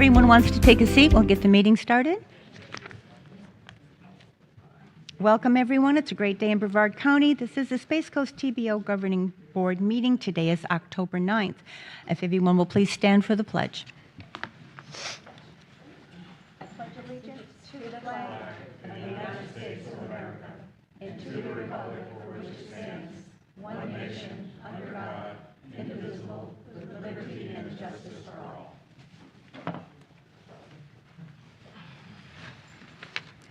everyone wants to take a seat, we'll get the meeting started. Welcome, everyone. It's a great day in Brevard County. This is the Space Coast TBO Governing Board meeting. Today is October 9th. If everyone will please stand for the pledge. I pledge allegiance to the flag of the United States of America and to the republic for which it stands, one nation, under God, indivisible, with liberty and justice for all.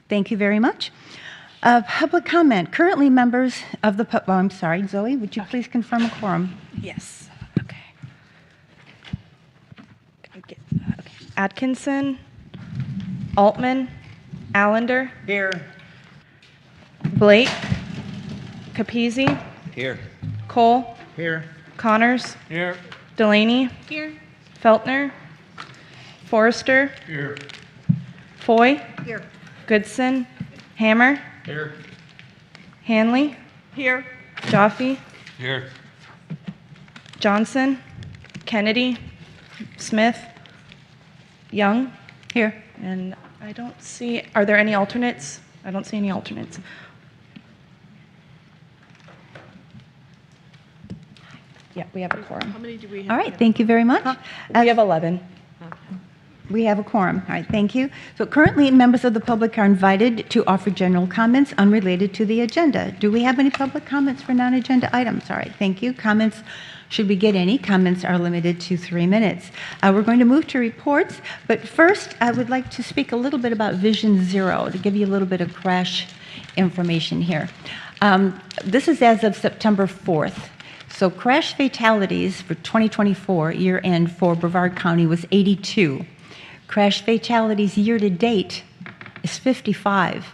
Thank you very much. Public comment. Currently, members of the I'm sorry, Zoe, would you please confirm a quorum? Yes. Okay. Atkinson, Altman, Allender. Here. Blake, Capizzi, Here. Cole, Here. Connors, Here. Delaney, Here. Feltner, Forrester, Here. Foy, Here. Goodson, Hammer, Here. Hanley, Here. Jaffe, Here. Johnson, Kennedy, Smith, Young, Here. and I don't see, are there any alternates? I don't see any alternates. Yeah, we have a quorum. How many do we have? All right, thank you very much. We have 11. We have a quorum. All right, thank you. So currently, members of the public are invited to offer general comments unrelated to the agenda. Do we have any public comments for non-agenda items? All right, thank you. Comments, should we get any, comments are limited to 3 minutes. We're going to move to reports, but first, I would like to speak a little bit about Vision Zero to give you a little bit of crash information here. This is as of September 4th. So crash fatalities for 2024 year end for Brevard County was 82. Crash fatalities year to date is 55.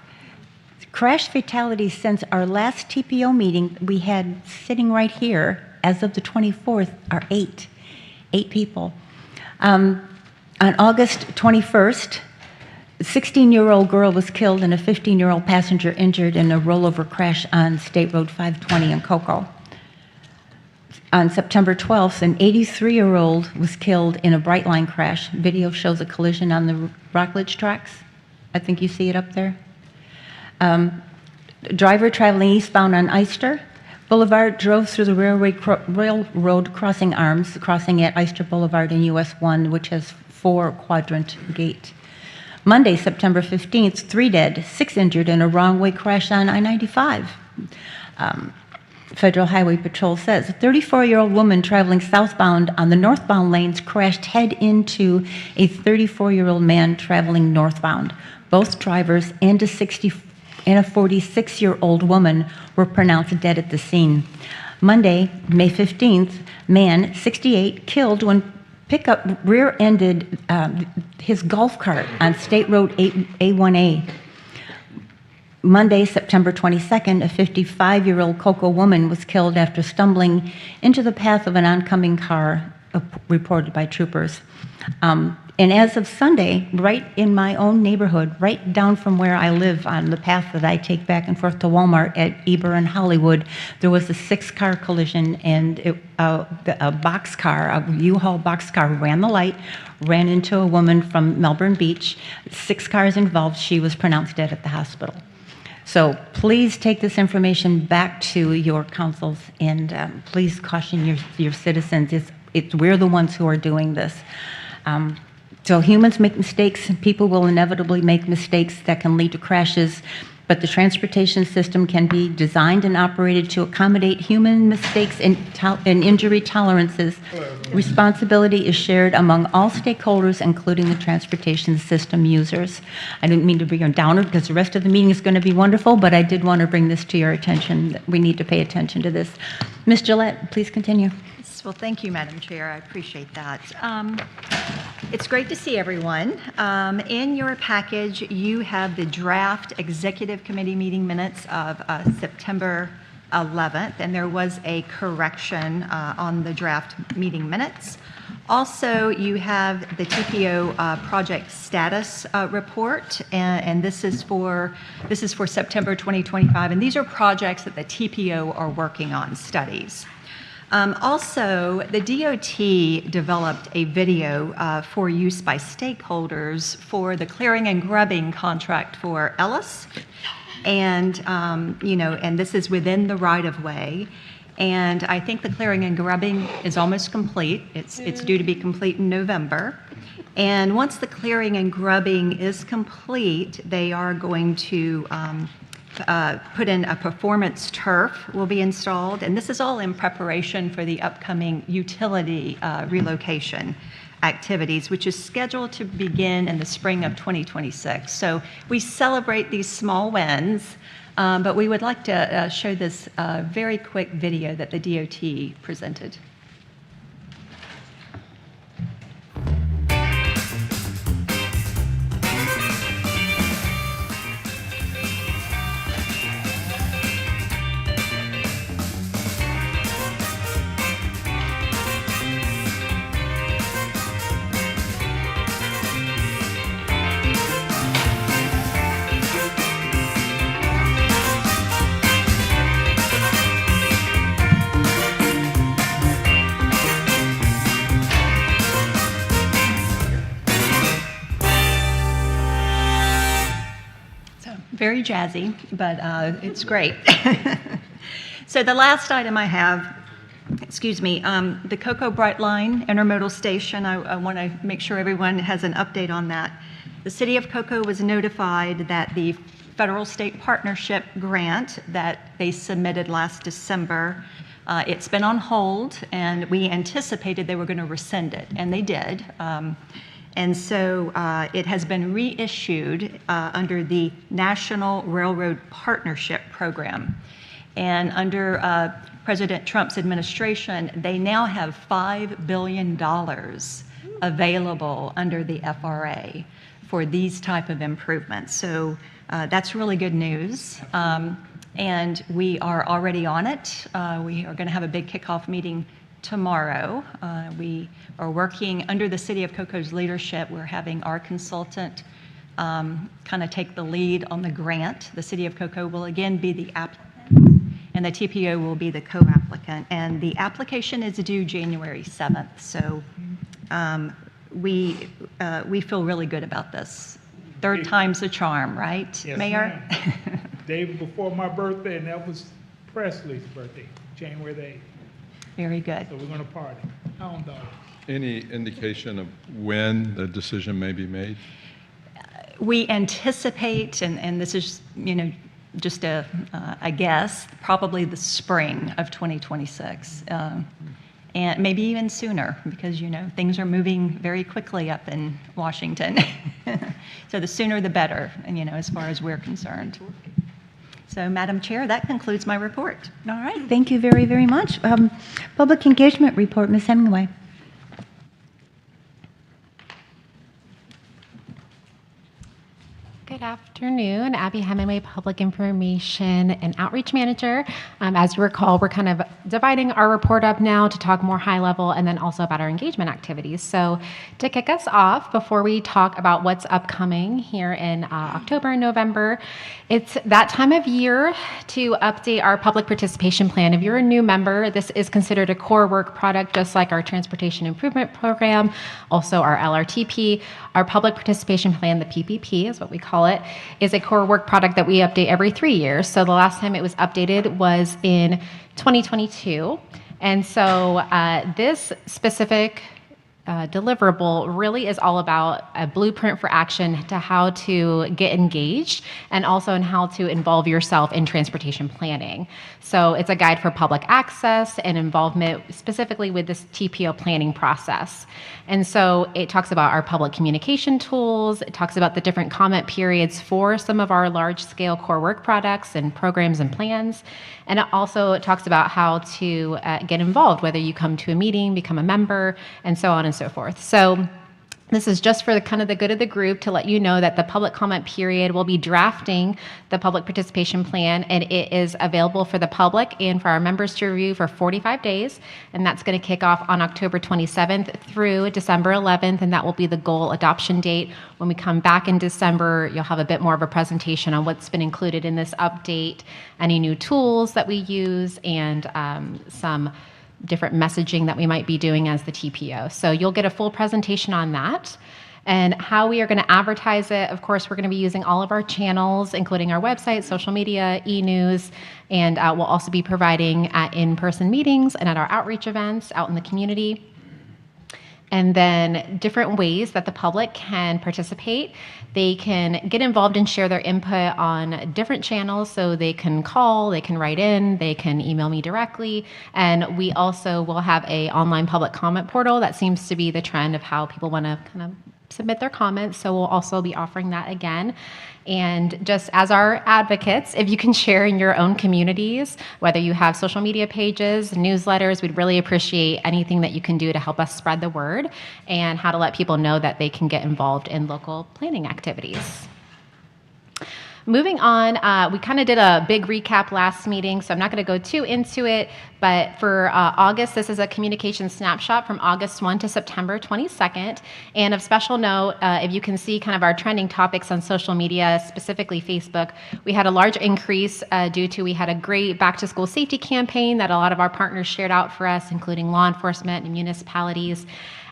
Crash fatalities since our last TPO meeting we had sitting right here as of the 24th are 8 people. On August 21st, a 16-year-old girl was killed and a 15-year-old passenger injured in a rollover crash on State Road 520 in Cocoa. On September 12th, an 83-year-old was killed in a Bright Line crash. Video shows a collision on the Rockledge tracks. I think you see it up there. Driver traveling eastbound on Eyster Boulevard drove through the railroad crossing arms, crossing at Eyster Boulevard and US 1, which has 4-quadrant gate. Monday, September 15th, 3 dead, 6 injured in a wrong-way crash on I-95. Federal Highway Patrol says a 34-year-old woman traveling southbound on the northbound lanes crashed head into a 34-year-old man traveling northbound. Both drivers and a 46-year-old woman were pronounced dead at the scene. Monday, May 15th, man, 68, killed when pickup rear-ended his golf cart on State Road A1A. Monday, September 22nd, a 55-year-old Cocoa woman was killed after stumbling into the path of an oncoming car, reported by troopers. And as of Sunday, right in my own neighborhood, right down from where I live on the path that I take back and forth to Walmart at Eber and Hollywood, there was a 6-car collision, and a boxcar, a U-Haul boxcar, ran the light, ran into a woman from Melbourne Beach. 6 cars involved. She was pronounced dead at the hospital. So please take this information back to your councils and please caution your citizens. We're the ones who are doing this. So humans make mistakes, and people will inevitably make mistakes that can lead to crashes, but the transportation system can be designed and operated to accommodate human mistakes and injury tolerances. Responsibility is shared among all stakeholders, including the transportation system users. I didn't mean to bring you downer because the rest of the meeting is going to be wonderful, but I did want to bring this to your attention. That we need to pay attention to this. Ms. Gillette, please continue. Well, thank you, Madam Chair. I appreciate that. It's great to see everyone. In your package, you have the draft Executive Committee meeting minutes of September 11th, and there was a correction on the draft meeting minutes. Also, you have the TPO project status report, and this is for September 2025, and these are projects that the TPO are working on, studies. Also, the DOT developed a video for use by stakeholders for the clearing and grubbing contract for Ellis. And, and this is within the right-of-way. And I think the clearing and grubbing is almost complete. It's due to be complete in November. And once the clearing and grubbing is complete, they are going to put in a performance turf will be installed. And this is all in preparation for the upcoming utility relocation activities, which is scheduled to begin in the spring of 2026. So we celebrate these small wins, but we would like to show this very quick video that the DOT presented. Very jazzy, but it's great. So the last item I have, the Cocoa Brightline Intermodal Station, I want to make sure everyone has an update on that. The City of Cocoa was notified that the federal state partnership grant that they submitted last December, it's been on hold, and we anticipated they were going to rescind it, and they did. And so it has been reissued under the National Railroad Partnership Program. And under President Trump's administration, they now have $5 billion available under the FRA for these type of improvements. So that's really good news. And we are already on it. We are going to have a big kickoff meeting tomorrow. We are working under the City of Cocoa's leadership. We're having our consultant kind of take the lead on the grant. The City of Cocoa will again be the applicant, and the TPO will be the co-applicant. And the application is due January 7th. So we feel really good about this. Third time's a charm, right, Yes, Mayor? Day before my birthday, and that was Presley's birthday, January the 8th. Very good. So we're going to party. Hound dog. Any indication of when the decision may be made? We anticipate, and this is, just a guess, probably the spring of 2026, and maybe even sooner, because, things are moving very quickly up in Washington. So the sooner the better, as far as we're concerned. So, Madam Chair, that concludes my report. All right, thank you very, very much. Public engagement report, Ms. Hemingway. Good afternoon, Abby Hemingway, Public Information and Outreach Manager. As you recall, we're kind of dividing our report up now to talk more high level and then also about our engagement activities. So to kick us off, before we talk about what's upcoming here in October and November, it's that time of year to update our public participation plan. If you're a new member, this is considered a core work product, just like our Transportation Improvement Program, also our LRTP. Our public participation plan, the PPP is what we call it, is a core work product that we update every 3 years. So the last time it was updated was in 2022. And so this specific deliverable really is all about a blueprint for action to how to get engaged and also in how to involve yourself in transportation planning. So it's a guide for public access and involvement specifically with this TPO planning process. And so it talks about our public communication tools. It talks about the different comment periods for some of our large scale core work products and programs and plans. And it also talks about how to get involved, whether you come to a meeting, become a member, and so on and so forth. So this is just for the kind of the good of the group to let you know that the public comment period will be drafting the public participation plan, and it is available for the public and for our members to review for 45 days. And that's going to kick off on October 27th through December 11th, and that will be the goal adoption date. When we come back in December, you'll have a bit more of a presentation on what's been included in this update, any new tools that we use, and some different messaging that we might be doing as the TPO. So you'll get a full presentation on that. And how we are going to advertise it, of course, we're going to be using all of our channels, including our website, social media, e-news, and we'll also be providing at in-person meetings and at our outreach events out in the community. And then different ways that the public can participate. They can get involved and share their input on different channels. So they can call, they can write in, they can email me directly. And we also will have an online public comment portal. That seems to be the trend of how people want to kind of submit their comments. So we'll also be offering that again. And just as our advocates, if you can share in your own communities, whether you have social media pages, newsletters, we'd really appreciate anything that you can do to help us spread the word and how to let people know that they can get involved in local planning activities. Moving on, we kind of did a big recap last meeting, so I'm not going to go too into it, but for August, this is a communication snapshot from August 1 to September 22nd. And of special note, if you can see kind of our trending topics on social media, specifically Facebook, we had a large increase due to we had a great back-to-school safety campaign that a lot of our partners shared out for us, including law enforcement and municipalities.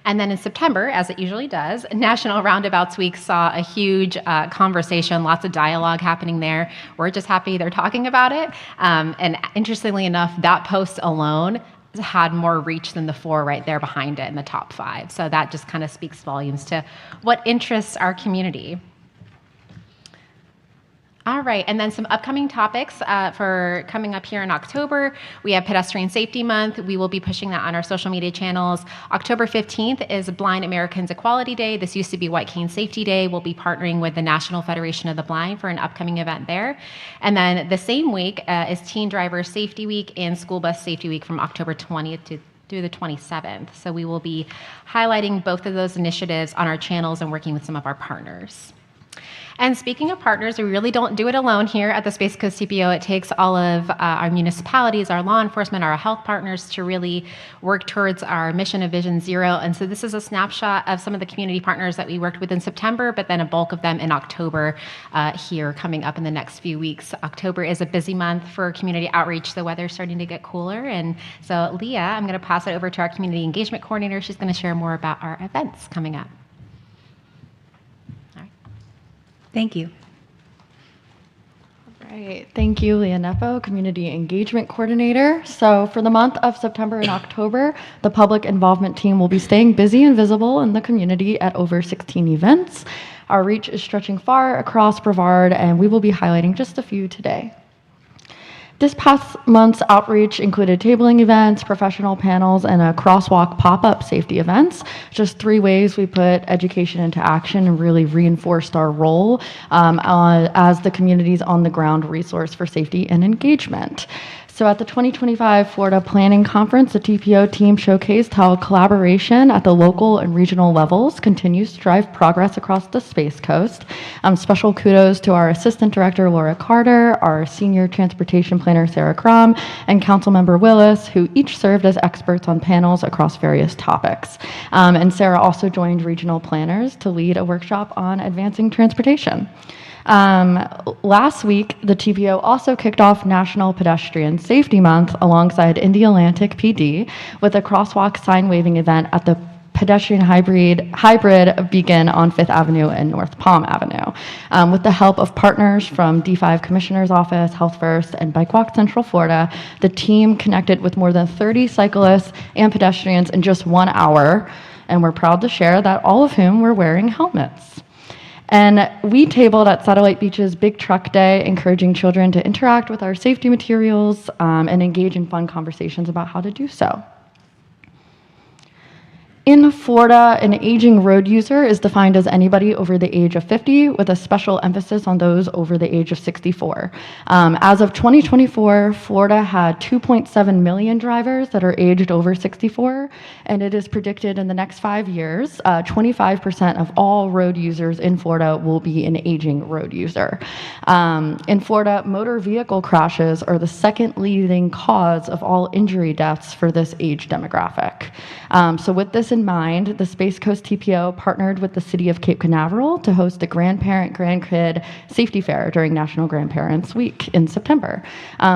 And then in September, as it usually does, National Roundabouts Week saw a huge conversation, lots of dialogue happening there. We're just happy they're talking about it. And interestingly enough, that post alone had more reach than the 4 right there behind it in the top 5. So that just kind of speaks volumes to what interests our community. All right, and then some upcoming topics for coming up here in October. We have Pedestrian Safety Month. We will be pushing that on our social media channels. October 15th is Blind Americans Equality Day. This used to be White Cane Safety Day. We'll be partnering with the National Federation of the Blind for an upcoming event there. And then the same week is Teen Driver Safety Week and School Bus Safety Week from October 20th through the 27th. So we will be highlighting both of those initiatives on our channels and working with some of our partners. And speaking of partners, we really don't do it alone here at the Space Coast TPO. It takes all of our municipalities, our law enforcement, our health partners to really work towards our mission of Vision Zero. And so this is a snapshot of some of the community partners that we worked with in September, but then a bulk of them in October here coming up in the next few weeks. October is a busy month for community outreach. The weather's starting to get cooler. And so Leah, I'm going to pass it over to our community engagement coordinator. She's going to share more about our events coming up. Thank you. All right. Thank you, Leah Nepo, Community Engagement Coordinator. So for the month of September and October, the public involvement team will be staying busy and visible in the community at over 16 events. Our reach is stretching far across Brevard, and we will be highlighting just a few today. This past month's outreach included tabling events, professional panels, and a crosswalk pop-up safety events. Just 3 ways we put education into action and really reinforced our role as the community's on-the-ground resource for safety and engagement. So at the 2025 Florida Planning Conference, the TPO team showcased how collaboration at the local and regional levels continues to drive progress across the Space Coast. Special kudos to our Assistant Director, Laura Carter, our Senior Transportation Planner, Sarah Crom, and Councilmember Willis, who each served as experts on panels across various topics. And Sarah also joined regional planners to lead a workshop on advancing transportation. Last week, the TPO also kicked off National Pedestrian Safety Month alongside Indialantic PD with a crosswalk sign waving event at the pedestrian hybrid beacon on 5th Avenue and North Palm Avenue. With the help of partners from D5 Commissioner's Office, Health First, and Bike Walk Central Florida, the team connected with more than 30 cyclists and pedestrians in just 1 hour, and we're proud to share that all of whom were wearing helmets. And we tabled at Satellite Beach's Big Truck Day, encouraging children to interact with our safety materials and engage in fun conversations about how to do so. In Florida, an aging road user is defined as anybody over the age of 50, with a special emphasis on those over the age of 64. As of 2024, Florida had 2.7 million drivers that are aged over 64, and it is predicted in the next 5 years, 25% of all road users in Florida will be an aging road user. In Florida, motor vehicle crashes are the second leading cause of all injury deaths for this age demographic. So with this in mind, the Space Coast TPO partnered with the City of Cape Canaveral to host a grandparent-grandkid safety fair during National Grandparents Week in September.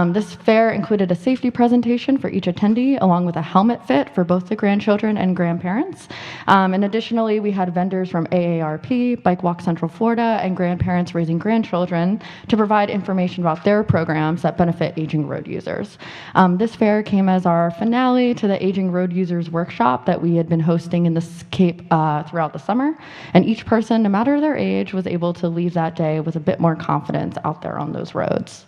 This fair included a safety presentation for each attendee, along with a helmet fit for both the grandchildren and grandparents. And additionally, we had vendors from AARP, Bike Walk Central Florida, and grandparents raising grandchildren to provide information about their programs that benefit aging road users. This fair came as our finale to the Aging Road Users Workshop that we had been hosting in the Cape throughout the summer. And each person, no matter their age, was able to leave that day with a bit more confidence out there on those roads.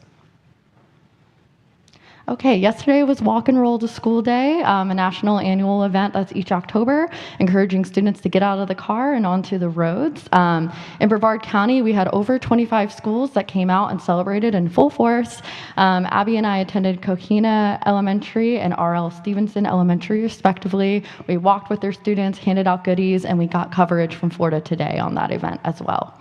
Okay, yesterday was Walk and Roll to School Day, a national annual event that's each October, encouraging students to get out of the car and onto the roads. In Brevard County, we had over 25 schools that came out and celebrated in full force. Abby and I attended Coquina Elementary and R.L. Stevenson Elementary, respectively. We walked with their students, handed out goodies, and we got coverage from Florida Today on that event as well.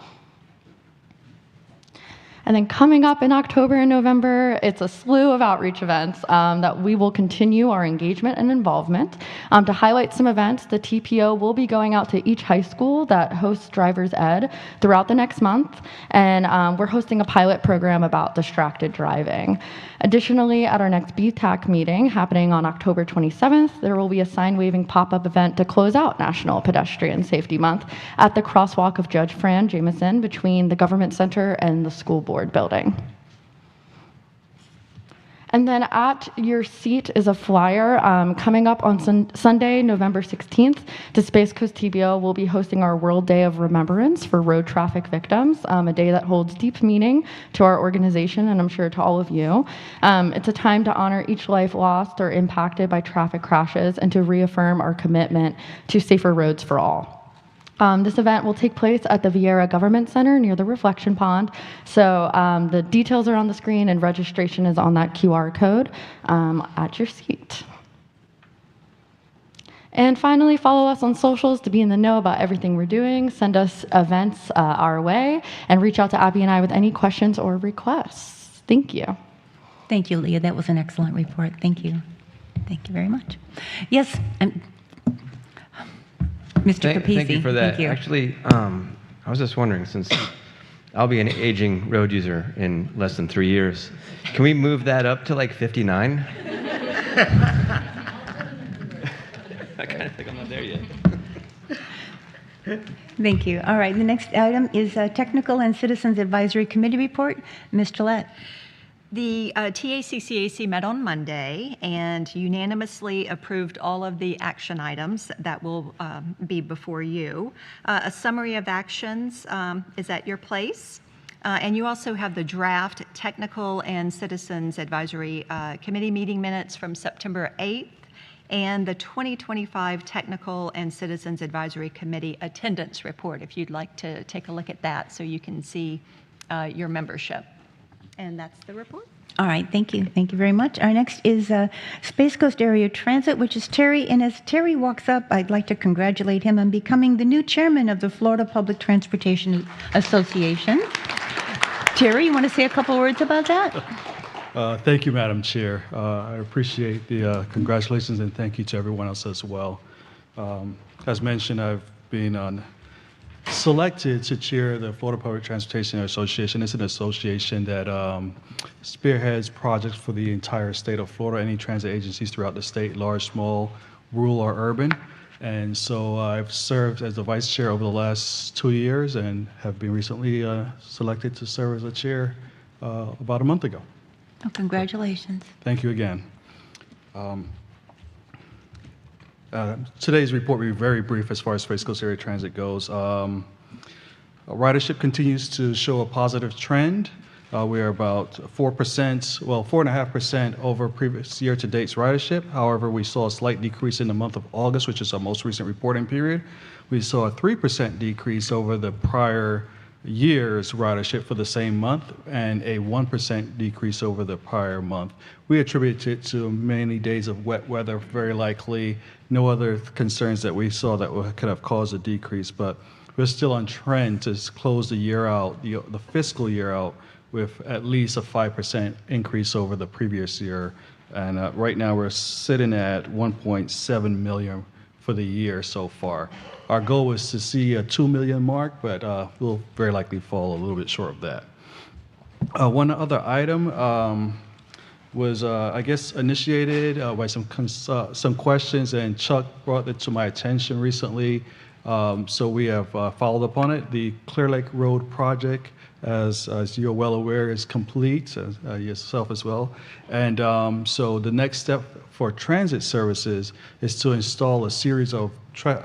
And then coming up in October and November, it's a slew of outreach events that we will continue our engagement and involvement. To highlight some events, the TPO will be going out to each high school that hosts driver's ed throughout the next month, and we're hosting a pilot program about distracted driving. Additionally, at our next BTAC meeting happening on October 27th, there will be a sign-waving pop-up event to close out National Pedestrian Safety Month at the crosswalk of Judge Fran Jameson between the Government Center and the school board building. And then at your seat is a flyer coming up on Sunday, November 16th. The Space Coast TPO will be hosting our World Day of Remembrance for road traffic victims, a day that holds deep meaning to our organization and I'm sure to all of you. It's a time to honor each life lost or impacted by traffic crashes and to reaffirm our commitment to safer roads for all. This event will take place at the Vieira Government Center near the Reflection Pond. So the details are on the screen and registration is on that QR code at your seat. And finally, follow us on socials to be in the know about everything we're doing. Send us events our way and reach out to Abby and I with any questions or requests. Thank you. Thank you, Leah. That was an excellent report. Thank you. Thank you very much. Yes, Mr. Capizzi. Thank you for that. Thank you. Actually, I was just wondering, since I'll be an aging road user in less than 3 years, can we move that up to like 59? I kind of think I'm not there yet. Thank you. All right, the next item is Technical and Citizens Advisory Committee report. Ms. Gillette. The TACCAC met on Monday and unanimously approved all of the action items that will be before you. A summary of actions is at your place. And you also have the draft Technical and Citizens Advisory Committee meeting minutes from September 8th and the 2025 Technical and Citizens Advisory Committee attendance report, if you'd like to take a look at that so you can see your membership. And that's the report. All right, thank you. Thank you very much. Our next is Space Coast Area Transit, which is Terry. And as Terry walks up, I'd like to congratulate him on becoming the new chairman of the Florida Public Transportation Association. Terry, you want to say a couple words about that? Thank you, Madam Chair. I appreciate the congratulations and thank you to everyone else as well. As mentioned, I've been selected to chair the Florida Public Transportation Association. It's an association that spearheads projects for the entire state of Florida, any transit agencies throughout the state, large, small, rural, or urban. And so I've served as the vice chair over the last 2 years and have been recently selected to serve as a chair about a month ago. Oh, congratulations. Thank you again. Today's report will be very brief as far as Space Coast Area Transit goes. Ridership continues to show a positive trend. We are about 4%, well, 4.5% over previous year to date's ridership. However, we saw a slight decrease in the month of August, which is our most recent reporting period. We saw a 3% decrease over the prior year's ridership for the same month and a 1% decrease over the prior month. We attribute it to many days of wet weather, very likely. No other concerns that we saw that could have caused a decrease, but we're still on trend to close the year out, the fiscal year out, with at least a 5% increase over the previous year. And right now we're sitting at 1.7 million for the year so far. Our goal was to see a 2 million mark, but we'll very likely fall a little bit short of that. One other item was, I guess, initiated by some questions, and Chuck brought it to my attention recently. So we have followed up on it. The Clear Lake Road project, as you're well aware, is complete, yourself as well. And so the next step for transit services is to install a series of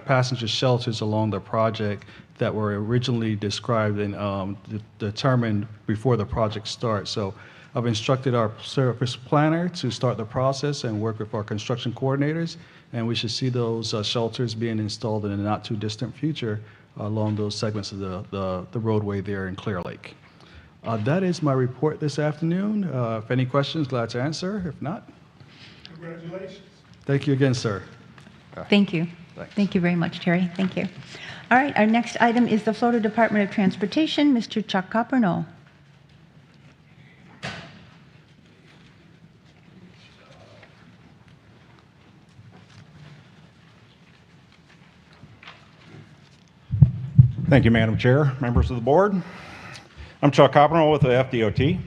passenger shelters along the project that were originally described and determined before the project starts. So I've instructed our service planner to start the process and work with our construction coordinators, and we should see those shelters being installed in the not too distant future along those segments of the roadway there in Clear Lake. That is my report this afternoon. If any questions, glad to answer. If not, Congratulations. thank you again, sir. Thank you. Thanks. Thank you very much, Terry. Thank you. All right, our next item is the Florida Department of Transportation, Mr. Chuck Coppernoll. Thank you, Madam Chair, members of the board. I'm Chuck Coppernoll with the FDOT.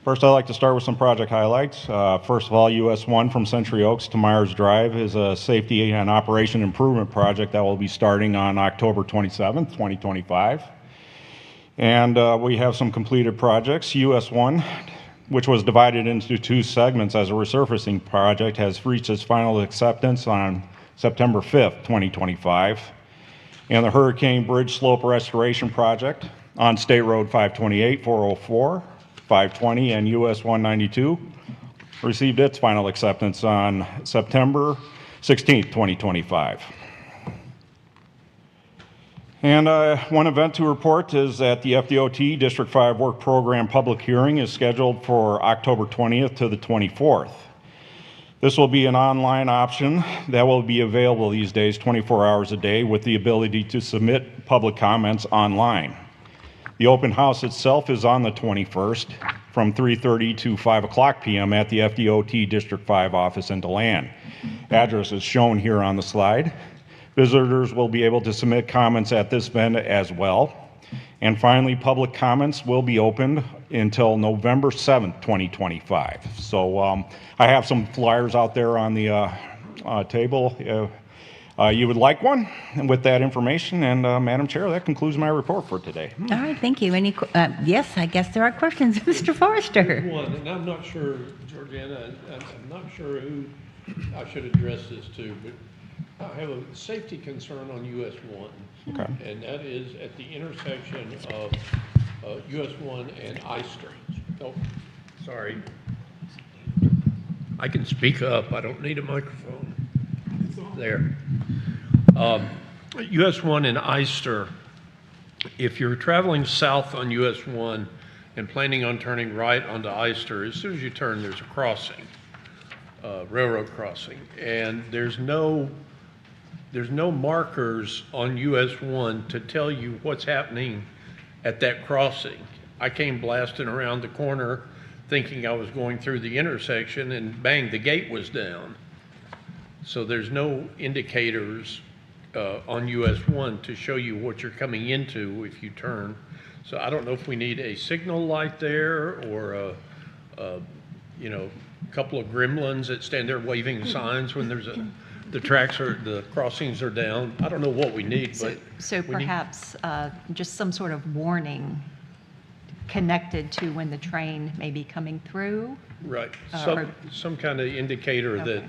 First, I'd like to start with some project highlights. First of all, US 1 from Century Oaks to Myers Drive is a safety and operation improvement project that will be starting on October 27th, 2025. And we have some completed projects. US 1, which was divided into two segments as a resurfacing project, has reached its final acceptance on September 5th, 2025. And the Hurricane Bridge Slope Restoration Project on State Road 528, 404, 520, and US 192 received its final acceptance on September 16th, 2025. And one event to report is that the FDOT District 5 Work Program public hearing is scheduled for October 20th to the 24th. This will be an online option that will be available these days 24 hours a day with the ability to submit public comments online. The open house itself is on the 21st from 3:30 to 5 o'clock p.m. at the FDOT District 5 office in DeLand. Address is shown here on the slide. Visitors will be able to submit comments at this event as well. And finally, public comments will be opened until November 7th, 2025. So I have some flyers out there on the table. You would like one with that information. And Madam Chair, that concludes my report for today. All right, thank you. Yes, I guess there are questions. Mr. Forrester. One, and I'm not sure, Georgiana, I'm not sure who I should address this to, but I have a safety concern on US 1. Okay. And that is at the intersection of US 1 and Eyster. Oh, sorry. I can speak up. I don't need a microphone. There. US 1 and Eyster, if you're traveling south on US 1 and planning on turning right onto Eyster, as soon as you turn, there's a crossing, railroad crossing, and there's no markers on US 1 to tell you what's happening at that crossing. I came blasting around the corner thinking I was going through the intersection, and bang, the gate was down. So there's no indicators on US 1 to show you what you're coming into if you turn. So I don't know if we need a signal light there or a couple of gremlins that stand there waving signs when there's the crossings are down. I don't know what we need, but so perhaps just some sort of warning connected to when the train may be coming through. right, or- some kind of indicator Okay. that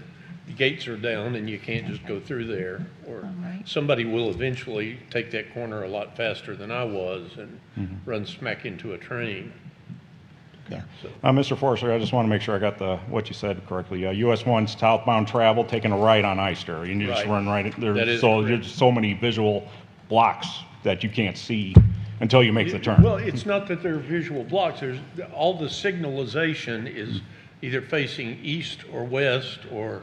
the gates are down and you can't just go through there, or All right. somebody will eventually take that corner a lot faster than I was and run smack into a train. Yeah. Mr. Forrester, I just want to make sure I got what you said correctly. US 1 southbound travel, taking a right on Eyster. You just Right. run right there. That is So correct. there's so many visual blocks that you can't see until you make the turn. Well, it's not that they're visual blocks. All the signalization is either facing east or west, or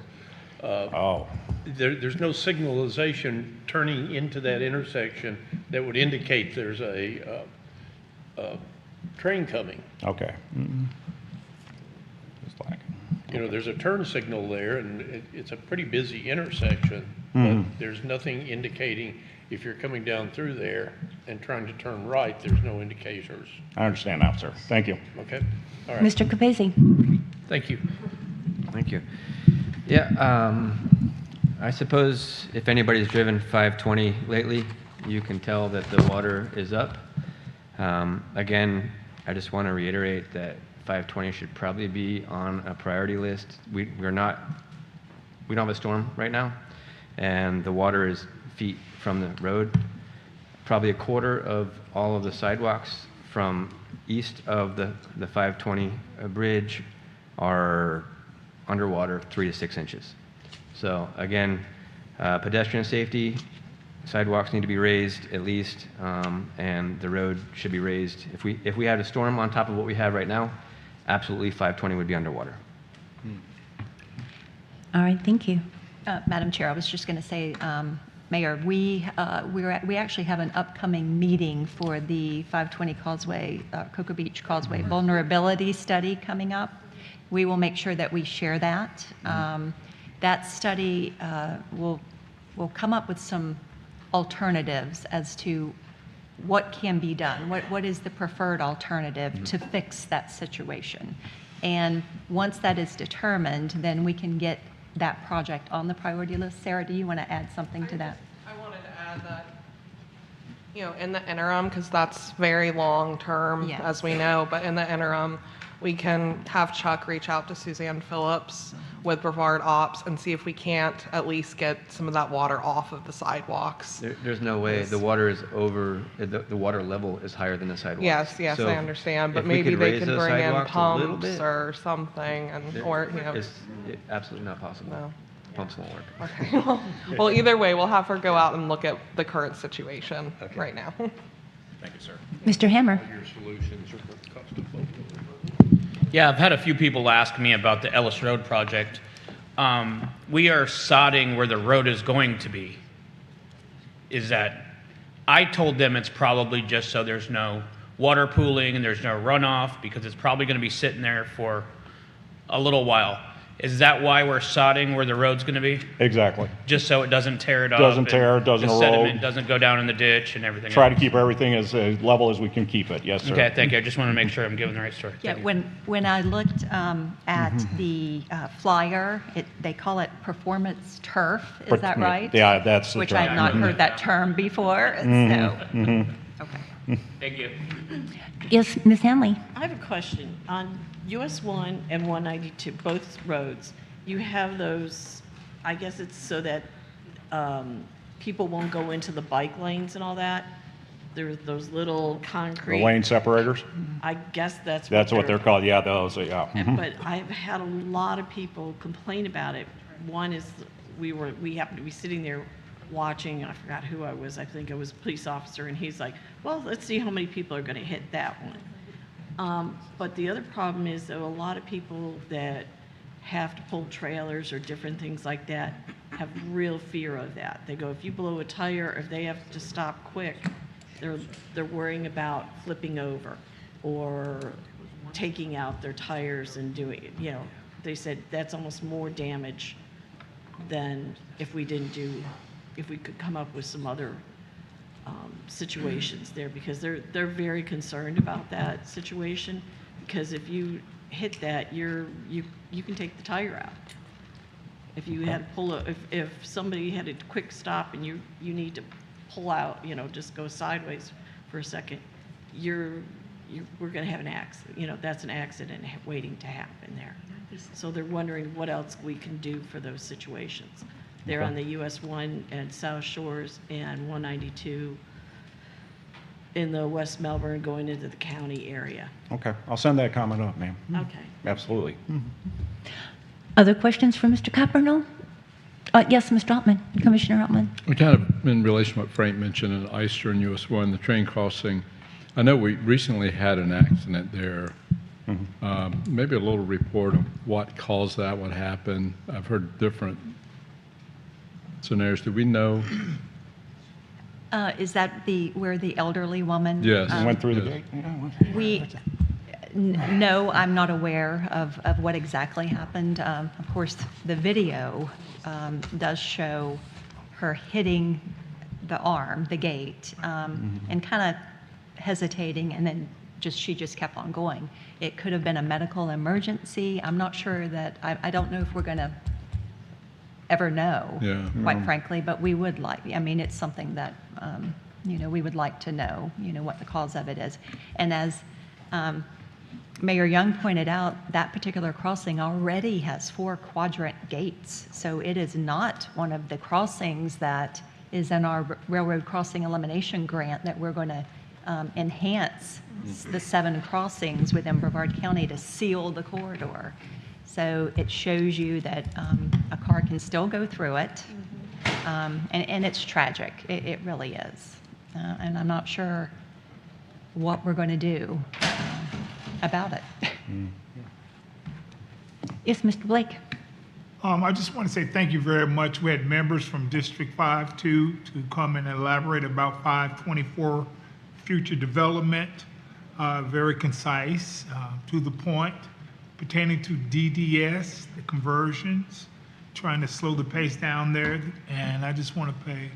there's no signalization turning into that intersection that would indicate there's a train coming. Okay. Just lacking. You know, there's a turn signal there, and it's a pretty busy intersection, Mhm. but there's nothing indicating if you're coming down through there and trying to turn right, there's no indicators. I understand now, sir. Thank you. Okay? All right. Mr. Capizzi? Thank you. Thank you. Yeah, I suppose if anybody's driven 520 lately, you can tell that the water is up. Again, I just want to reiterate that 520 should probably be on a priority list. We don't have a storm right now, and the water is feet from the road. Probably a quarter of all of the sidewalks from east of the 520 bridge are underwater 3 to 6 inches. So again, pedestrian safety, sidewalks need to be raised at least, and the road should be raised. If we had a storm on top of what we have right now, absolutely 520 would be underwater. All right, thank you. Madam Chair, I was just going to say, Mayor, we actually have an upcoming meeting for the 520 Causeway, Cocoa Beach Causeway vulnerability study coming up. We will make sure that we share that. That study will come up with some alternatives as to what can be done, what is the preferred alternative to fix that situation. And once that is determined, then we can get that project on the priority list. Sarah, do you want to add something to that? I wanted to add that, you know, in the interim, because that's very long term, Yes. as we know, but in the interim, we can have Chuck reach out to Suzanne Phillips with Brevard Ops and see if we can't at least get some of that water off of the sidewalks. There's no way. The water is over, the water level is higher than the sidewalks. Yes, So I understand, but if we maybe could they raise could those bring in sidewalks a little pumps bit, or something, and, or, you know. It's absolutely not possible. No. Pumps won't work. Okay, well, either way, we'll have her go out and look at the current situation right now. Thank you, sir. Mr. Hammer? Your solutions are what cost of both. Yeah, I've had a few people ask me about the Ellis Road project. We are sodding where the road is going to be. Is that, I told them it's probably just so there's no water pooling and there's no runoff, because it's probably going to be sitting there for a little while. Is that why we're sodding where the road's going to be? Exactly. Just so it doesn't tear it up? Doesn't and tear, it doesn't the sediment erode. doesn't go down in the ditch and everything Try to else? keep everything as level as we can keep it. Yes, sir. Okay, thank you. I just want to make sure I'm giving the right story. Yeah, Thank you. when I looked at the flyer, they call it performance turf, is that right? Yeah, that's the Which term. I have not heard that term before, so, okay. Thank you. Yes, Ms. Hanley? I have a question. On US 1 and 192, both roads, you have those, I guess it's so that people won't go into the bike lanes and all that. There's those little The concrete. lane separators? I guess that's What they're called. Yeah, those, yeah. Mhm. But I've had a lot of people complain about it. One is we happened to be sitting there watching, I forgot who I was, I think it was a police officer, and he's like, well, let's see how many people are going to hit that one. But the other problem is that a lot of people that have to pull trailers or different things like that have real fear of that. They go, if you blow a tire, if they have to stop quick, they're worrying about flipping over or taking out their tires and doing it. You know, they said that's almost more damage than if we could come up with some other situations there, because they're very concerned about that situation, because if you hit that, you can take the tire out. If you had to pull if somebody had a quick stop and you need to pull out, you know, just go sideways for a second, we're going to have an accident. You know, that's an accident waiting to happen there. So they're wondering what else we can do for those situations. They're on the US 1 and South Shores and 192 in the West Melbourne going into the county area. Okay, I'll send that comment up, ma'am. Okay. Absolutely. Other questions for Mr. Coppernoll? Yes, Mr. Altman, Commissioner Altman. We kind of, in relation to what Frank mentioned in Eyster and US 1, the train crossing, I know we recently had an accident there. Maybe a little report of what caused that, what happened. I've heard different scenarios. Do we know? Is that where the elderly woman? Yes. Went through the Yes. gate? No, I'm not aware of what exactly happened. Of course, the video does show her hitting the arm, the gate, and kind of hesitating, and then she just kept on going. It could have been a medical emergency. I'm not sure that, I don't know if we're going to ever know, quite frankly, but we would like, I mean, it's something that, we would like to know, what the cause of it is. And as Mayor Young pointed out, that particular crossing already has 4 quadrant gates. So it is not one of the crossings that is in our railroad crossing elimination grant that we're going to enhance the 7 crossings within Brevard County to seal the corridor. So it shows you that a car can still go through it, and it's tragic. It really is. And I'm not sure what we're going to do about it. Yes, Mr. Blake. I just want to say thank you very much. We had members from District 5 to come and elaborate about 524 future development, very concise, to the point, pertaining to DDS, the conversions, trying to slow the pace down there. And I just want to pay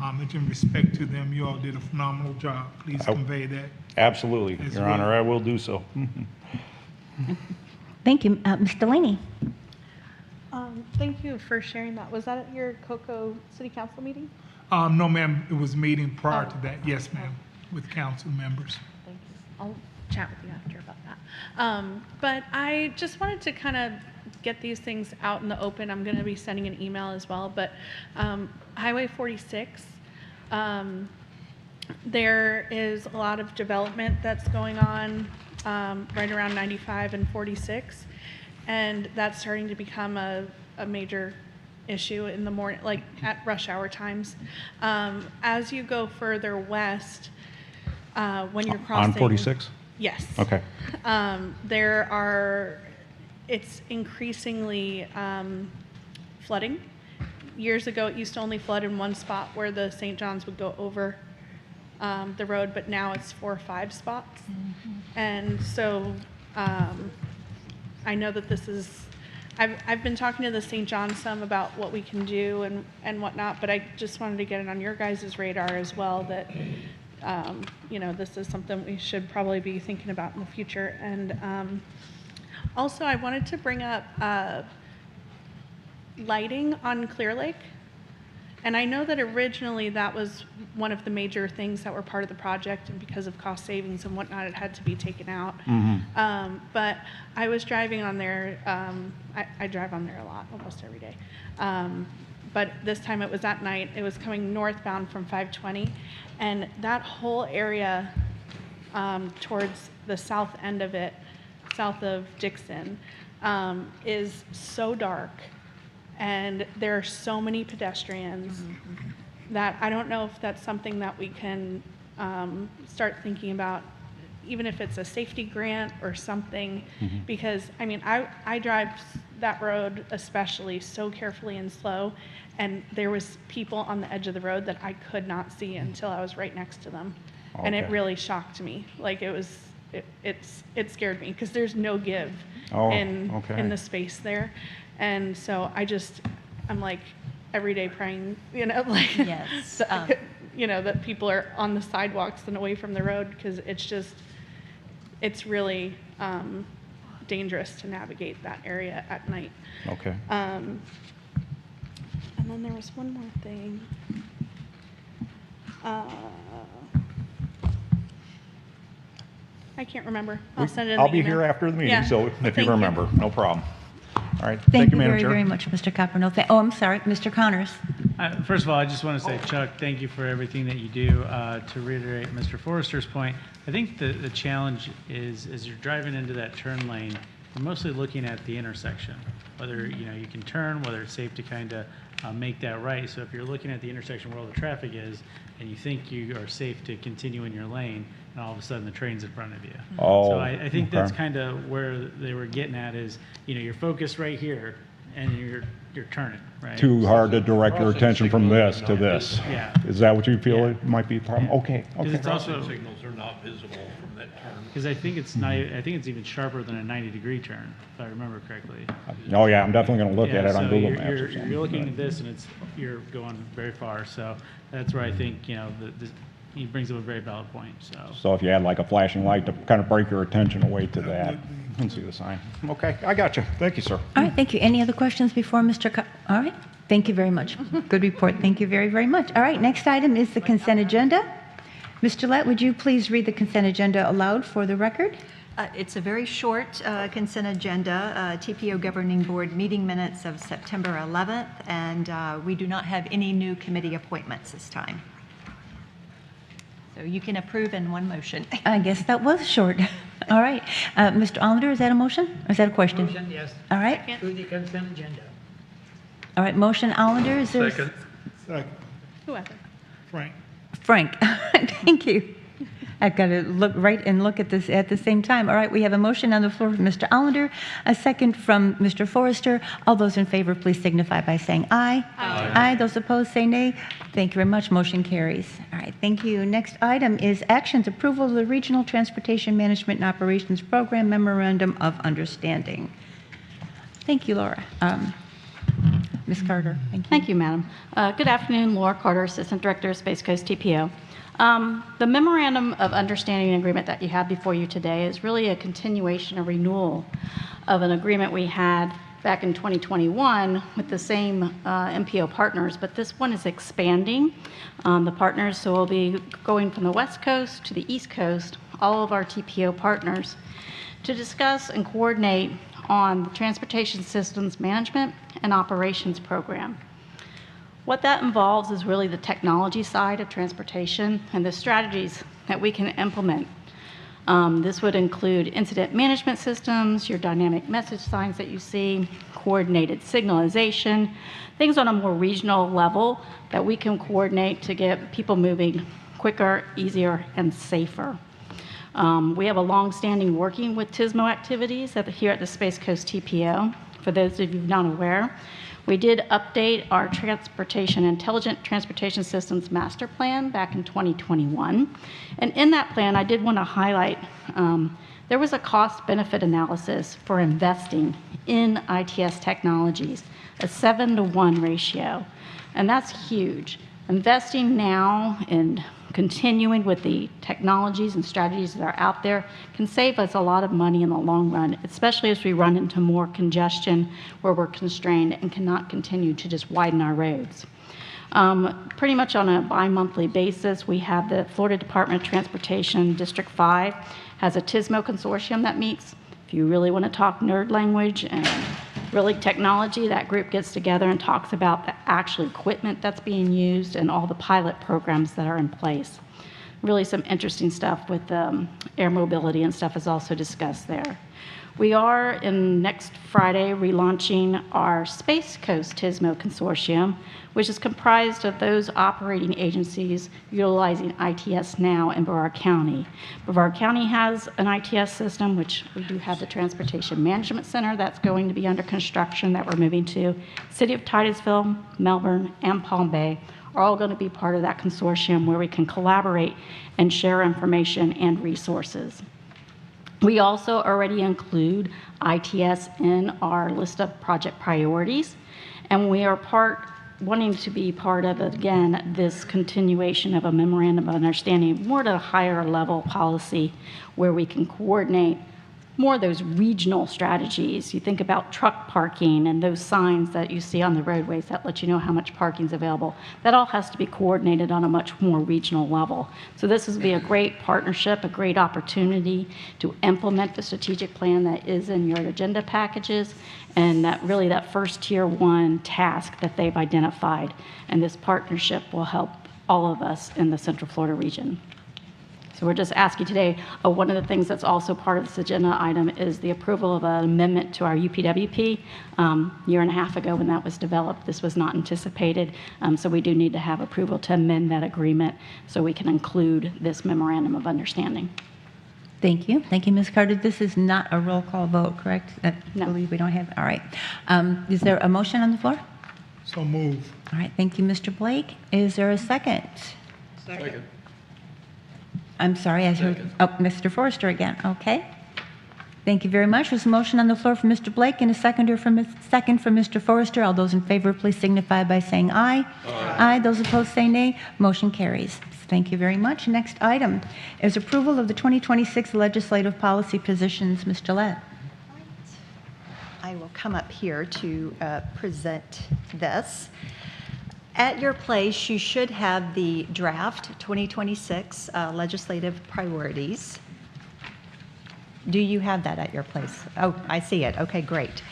homage and respect to them. You all did a phenomenal job. Please convey that. Absolutely, Your well. Honor, I will do so. Thank you. Ms. Delaney. Thank you for sharing that. Was that at your Cocoa City Council meeting? No, ma'am, it was a meeting prior to that. Yes, ma'am, with council members. Thank you. I'll chat with you after about that. But I just wanted to kind of get these things out in the open. I'm going to be sending an email as well. But Highway 46, there is a lot of development that's going on right around 95 and 46. And that's starting to become a major issue in the morning, like at rush hour times. As you go further west, when you're crossing... On 46? Yes. Okay. It's increasingly flooding. Years ago, it used to only flood in one spot where the St. John's would go over the road, but now it's 4 or 5 spots. And so I know that this is, I've been talking to the St. John some about what we can do and whatnot, but I just wanted to get it on your guys' radar as well that, this is something we should probably be thinking about in the future. And also, I wanted to bring up lighting on Clear Lake. And I know that originally that was one of the major things that were part of the project, and because of cost savings and whatnot, it had to be taken out. But I was driving on there, I drive on there a lot, almost every day. But this time it was at night. It was coming northbound from 520, and that whole area towards the south end of it, south of Dixon, is so dark. And there are so many pedestrians that I don't know if that's something that we can start thinking about, even if it's a safety grant or something, because I mean, I drive that road especially so carefully and slow, and there was people on the edge of the road that I could not see until I was right next to them. And it really shocked me. Like it scared me because there's no give in the space there. And so I'm like every day praying, Yes. that people are on the sidewalks and away from the road, because it's really dangerous to navigate that area at night. Okay. And then there was one more thing. I can't remember. I'll send it in the I'll be email. here after the meeting, Yeah. so if Thank you you. remember, no problem. All right. Thank you Madam very, Chair. very much, Mr. Copperno. I'm sorry, Mr. Connors. First of all, I just want to say, Chuck, thank you for everything that you do. To reiterate Mr. Forrester's point, I think the challenge is, as you're driving into that turn lane, you're mostly looking at the intersection, whether you can turn, whether it's safe to kind of make that right. So if you're looking at the intersection where all the traffic is, and you think you are safe to continue in your lane, and all of a sudden the train's in front of you. So I think that's kind of where they were getting at is, you're focused right here, and you're you're turning, right? Too hard to direct your Crossing attention from signals this are to not this. visible. Yeah. Is that what you feel Yeah. it might be a problem? Yeah. Okay, Because okay. it's also, Crossing signals are not visible from that turn. because I think it's not, I think it's even sharper than a 90-degree turn, if I remember correctly. Oh, yeah, I'm definitely going to look at Yeah, it on so Google you're- Maps or you're- something. You're looking but- at this and you're going very far, so that's where I think, he brings up a very valid point, so. So if you had like a flashing light to kind of break your attention away to that and see the sign. Okay, I got you. Thank you, sir. All right, thank you. Any other questions before Mr. All right, thank you very much. Good report. Thank you very, very much. All right, next item is the consent agenda. Ms. Gillette, would you please read the consent agenda aloud for the record? It's a very short consent agenda, TPO Governing Board meeting minutes of September 11th, and we do not have any new committee appointments this time. So you can approve in one motion. I guess that was short. All right. Mr. Allender, is that a motion or is that a question? Motion, yes. All right. Through the consent agenda. All right, motion Allender, is there? Second. Second. Whoever. Frank. Frank, thank you. I've got to look right and look at this at the same time. All right, we have a motion on the floor from Mr. Allender, a second from Mr. Forrester. All those in favor, please signify by saying aye. Aye. Aye. Those opposed, say nay. Thank you very much. Motion carries. All right, thank you. Next item is actions approval of the Regional Transportation Management and Operations Program Memorandum of Understanding. Thank you, Laura. Ms. Carter, thank you. Thank you, Madam. Good afternoon, Laura Carter, Assistant Director of Space Coast TPO. The Memorandum of Understanding and Agreement that you have before you today is really a continuation, a renewal of an agreement we had back in 2021 with the same MPO partners, but this one is expanding the partners, so we'll be going from the West Coast to the East Coast, all of our TPO partners, to discuss and coordinate on the Transportation Systems Management and Operations Program. What that involves is really the technology side of transportation and the strategies that we can implement. This would include incident management systems, your dynamic message signs that you see, coordinated signalization, things on a more regional level that we can coordinate to get people moving quicker, easier, and safer. We have a long-standing working with TSMO activities here at the Space Coast TPO. For those of you not aware, we did update our Intelligent Transportation Systems Master Plan back in 2021. And in that plan, I did want to highlight there was a cost-benefit analysis for investing in ITS technologies, a 7-to-1 ratio. And that's huge. Investing now in continuing with the technologies and strategies that are out there can save us a lot of money in the long run, especially as we run into more congestion where we're constrained and cannot continue to just widen our roads. Pretty much on a bi-monthly basis, we have the Florida Department of Transportation District 5 has a TSMO consortium that meets. If you really want to talk nerd language and really technology, that group gets together and talks about the actual equipment that's being used and all the pilot programs that are in place. Really some interesting stuff with air mobility and stuff is also discussed there. We are, next Friday, relaunching our Space Coast TSMO Consortium, which is comprised of those operating agencies utilizing ITS now in Brevard County. Brevard County has an ITS system, which we do have the Transportation Management Center that's going to be under construction that we're moving to. City of Titusville, Melbourne, and Palm Bay are all going to be part of that consortium where we can collaborate and share information and resources. We also already include ITS in our list of project priorities, and we are wanting to be part of, again, this continuation of a memorandum of understanding, more to a higher level policy where we can coordinate more of those regional strategies. You think about truck parking and those signs that you see on the roadways that let you know how much parking is available. That all has to be coordinated on a much more regional level. So this will be a great partnership, a great opportunity to implement the strategic plan that is in your agenda packages, and that first tier 1 task that they've identified. And this partnership will help all of us in the Central Florida region. So we're just asking today, one of the things that's also part of this agenda item is the approval of an amendment to our UPWP. Year and a half ago when that was developed, this was not anticipated. So we do need to have approval to amend that agreement so we can include this memorandum of understanding. Thank you. Thank you, Ms. Carter. This is not a roll call vote, correct? I No. believe we don't have, all right. Is there a motion on the floor? So move. All right, thank you, Mr. Blake. Is there a second? Second. I'm sorry, I heard, oh, Mr. Forrester again, okay. Thank you very much. There's a motion on the floor from Mr. Blake and a second from Mr. Forrester. All those in favor, please signify by saying aye. Aye. Those opposed say nay. Motion carries. Thank you very much. Next item is approval of the 2026 legislative policy positions. Ms. Gillette. I will come up here to present this. At your place, you should have the draft 2026 legislative priorities. Do you have that at your place? Oh, I see it. Okay, great.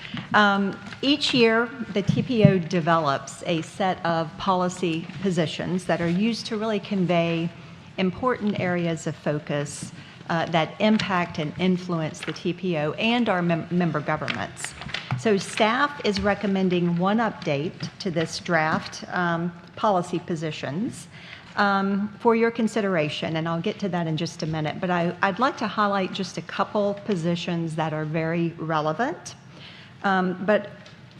Each year, the TPO develops a set of policy positions that are used to really convey important areas of focus that impact and influence the TPO and our member governments. So staff is recommending one update to this draft policy positions for your consideration, and I'll get to that in just a minute. But I'd like to highlight just a couple positions that are very relevant. But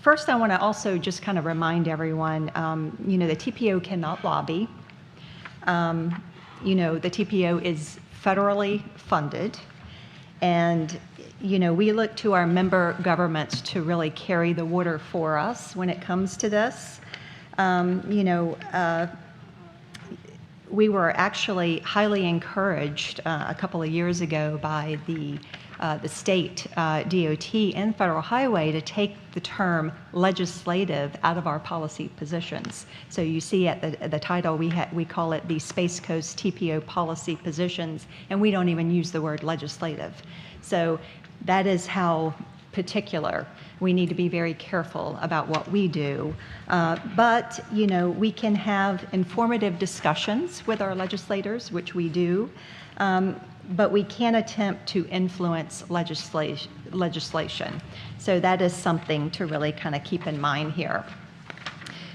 first, I want to also just kind of remind everyone, the TPO cannot lobby. The TPO is federally funded, and we look to our member governments to really carry the water for us when it comes to this. We were actually highly encouraged a couple of years ago by the state DOT and Federal Highway to take the term legislative out of our policy positions. So you see at the title, we call it the Space Coast TPO policy positions, and we don't even use the word legislative. So that is how particular we need to be very careful about what we do. But we can have informative discussions with our legislators, which we do, but we can't attempt to influence legislation. So that is something to really kind of keep in mind here.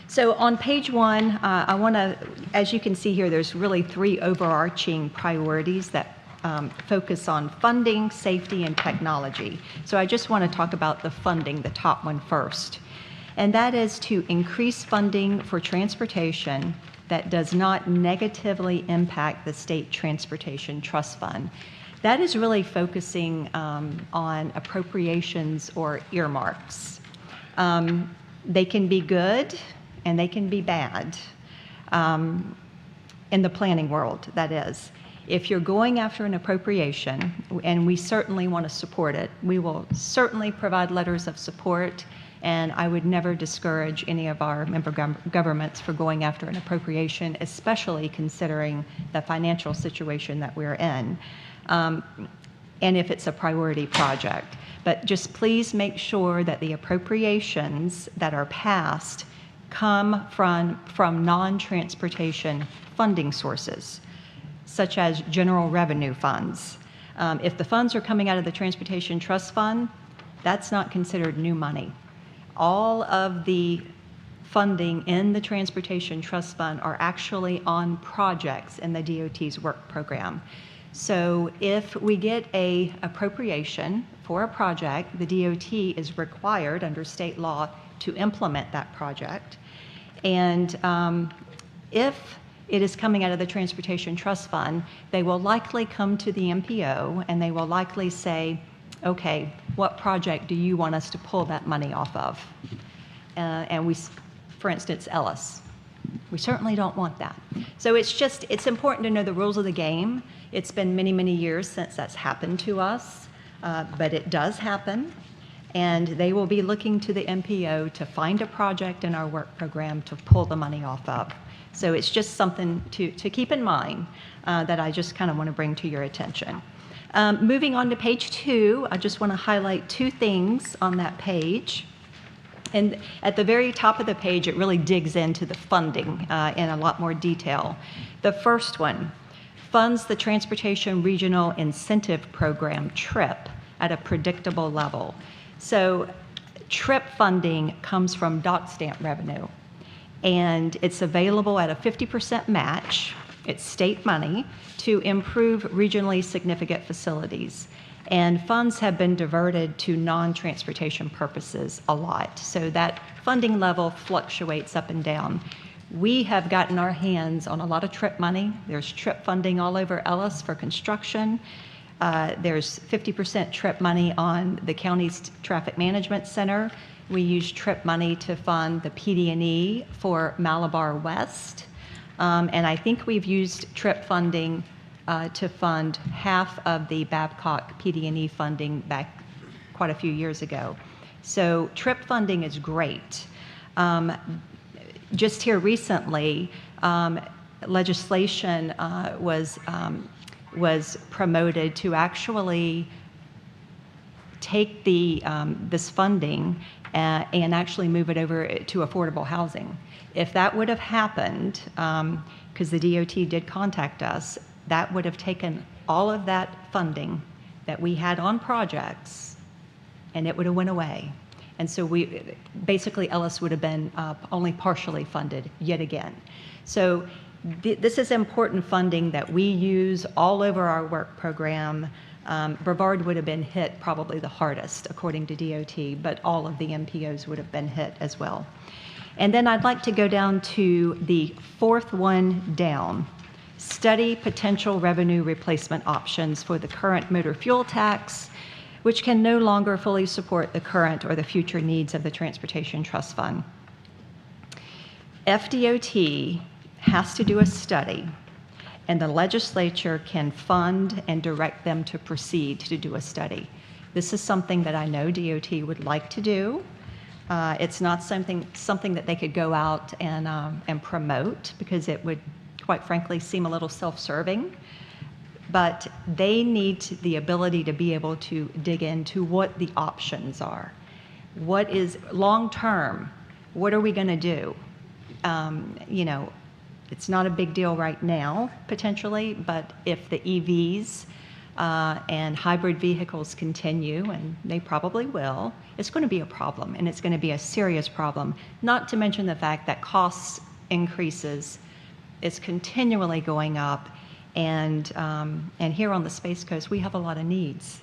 So on page one, I want to, as you can see here, there's really three overarching priorities that focus on funding, safety, and technology. So I just want to talk about the funding, the top one first. And that is to increase funding for transportation that does not negatively impact the State Transportation Trust Fund. That is really focusing on appropriations or earmarks. They can be good and they can be bad in the planning world, that is. If you're going after an appropriation, and we certainly want to support it, we will certainly provide letters of support, and I would never discourage any of our member governments for going after an appropriation, especially considering the financial situation that we're in, and if it's a priority project. But just please make sure that the appropriations that are passed come from non-transportation funding sources, such as general revenue funds. If the funds are coming out of the Transportation Trust Fund, that's not considered new money. All of the funding in the Transportation Trust Fund are actually on projects in the DOT's work program. So if we get an appropriation for a project, the DOT is required under state law to implement that project. And if it is coming out of the Transportation Trust Fund, they will likely come to the MPO and they will likely say, okay, what project do you want us to pull that money off of? And we, for instance, Ellis. We certainly don't want that. So it's important to know the rules of the game. It's been many, many years since that's happened to us, but it does happen. And they will be looking to the MPO to find a project in our work program to pull the money off of. So it's just something to keep in mind that I just kind of want to bring to your attention. Moving on to page 2, I just want to highlight 2 things on that page. And at the very top of the page, it really digs into the funding in a lot more detail. The first one funds the Transportation Regional Incentive Program, TRIP, at a predictable level. So TRIP funding comes from DOT stamp revenue, and it's available at a 50% match It's state money to improve regionally significant facilities. And funds have been diverted to non-transportation purposes a lot. So that funding level fluctuates up and down. We have gotten our hands on a lot of TRIP money. There's TRIP funding all over Ellis for construction. There's 50% TRIP money on the county's traffic management center. We use TRIP money to fund the PD&E for Malabar West. And I think we've used TRIP funding to fund half of the Babcock PD&E funding back quite a few years ago. So TRIP funding is great. Just here recently, legislation was promoted to actually take this funding and actually move it over to affordable housing. If that would have happened, because the DOT did contact us, that would have taken all of that funding that we had on projects, and it would have went away. And so basically Ellis would have been only partially funded yet again. So this is important funding that we use all over our work program. Brevard would have been hit probably the hardest, according to DOT, but all of the MPOs would have been hit as well. And then I'd like to go down to the fourth one down. Study potential revenue replacement options for the current motor fuel tax, which can no longer fully support the current or the future needs of the Transportation Trust Fund. FDOT has to do a study, and the legislature can fund and direct them to proceed to do a study. This is something that I know DOT would like to do. It's not something that they could go out and promote, because it would, quite frankly, seem a little self-serving. But they need the ability to be able to dig into what the options are. What is long-term? What are we going to do? It's not a big deal right now, potentially, but if the EVs and hybrid vehicles continue, and they probably will, it's going to be a problem, and it's going to be a serious problem, not to mention the fact that costs increases is continually going up. And here on the Space Coast, we have a lot of needs,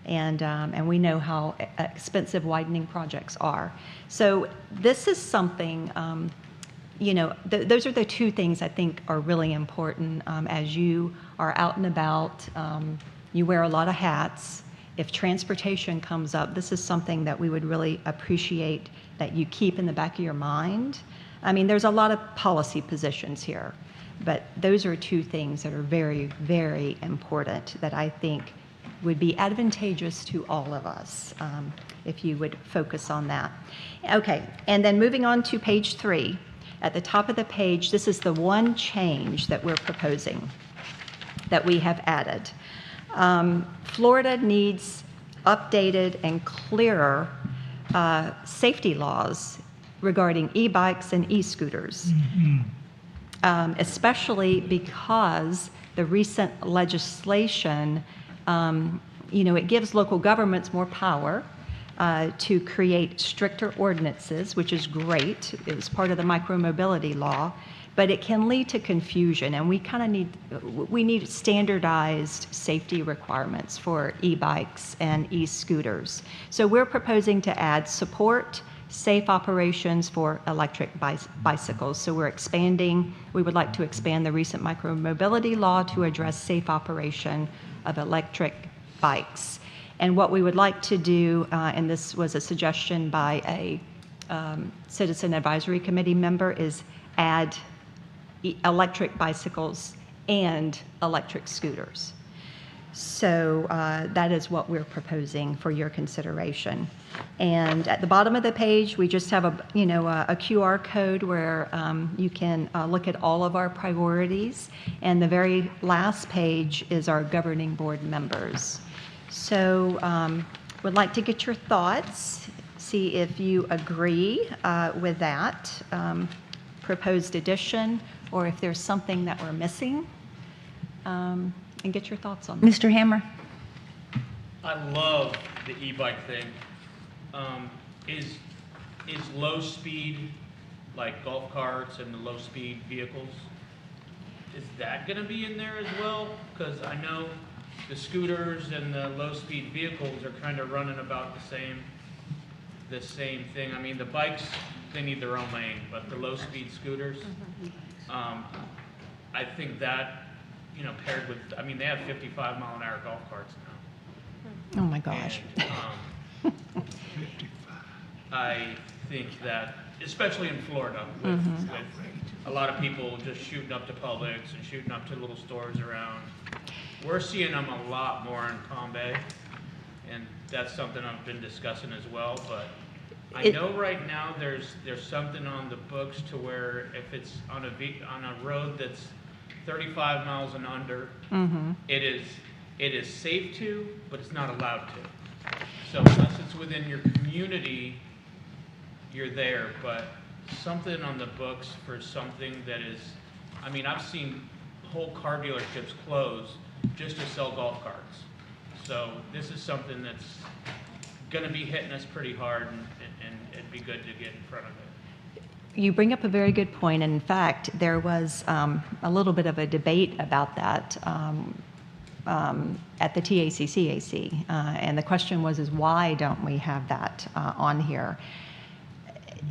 and we know how expensive widening projects are. So this is something, those are the two things I think are really important as you are out and about. You wear a lot of hats. If transportation comes up, this is something that we would really appreciate that you keep in the back of your mind. I mean, there's a lot of policy positions here, but those are two things that are very, very important that I think would be advantageous to all of us if you would focus on that. Okay, and then moving on to page 3. At the top of the page, this is the one change that we're proposing that we have added. Florida needs updated and clearer safety laws regarding e-bikes and e-scooters. Especially because the recent legislation, it gives local governments more power to create stricter ordinances, which is great. It was part of the micromobility law, but it can lead to confusion, and we need standardized safety requirements for e-bikes and e-scooters. So we're proposing to add support safe operations for electric bicycles. So we would like to expand the recent micromobility law to address safe operation of electric bikes. And what we would like to do, and this was a suggestion by a Citizen Advisory Committee member, is add electric bicycles and electric scooters. So that is what we're proposing for your consideration. And at the bottom of the page, we just have a QR code where you can look at all of our priorities. And the very last page is our governing board members. So would like to get your thoughts, see if you agree with that proposed addition, or if there's something that we're missing. And get your thoughts on that. Mr. Hammer? I love the e-bike thing. Is low speed, like golf carts and the low speed vehicles, is that gonna be in there as well? Because I know the scooters and the low-speed vehicles are kind of running about the same thing. I mean, the bikes, they need their own lane, but the low-speed scooters, I think that, you know, paired with, I mean, they have 55-mile-an-hour golf carts now. Oh, my gosh. And, I think that, especially in Florida, with a lot of people just shooting up to Publix and shooting up to little stores around, we're seeing them a lot more in Palm Bay, and that's something I've been discussing as well. But I know right now there's something on the books to where if it's on a road that's 35 miles and under, it is safe to, but it's not allowed to. So unless it's within your community, you're there. But something on the books for something that is, I mean, I've seen whole car dealerships close just to sell golf carts. So this is something that's going to be hitting us pretty hard, and it'd be good to get in front of it. You bring up a very good point. In fact, there was a little bit of a debate about that at the TACCAC, and the question was, is why don't we have that on here?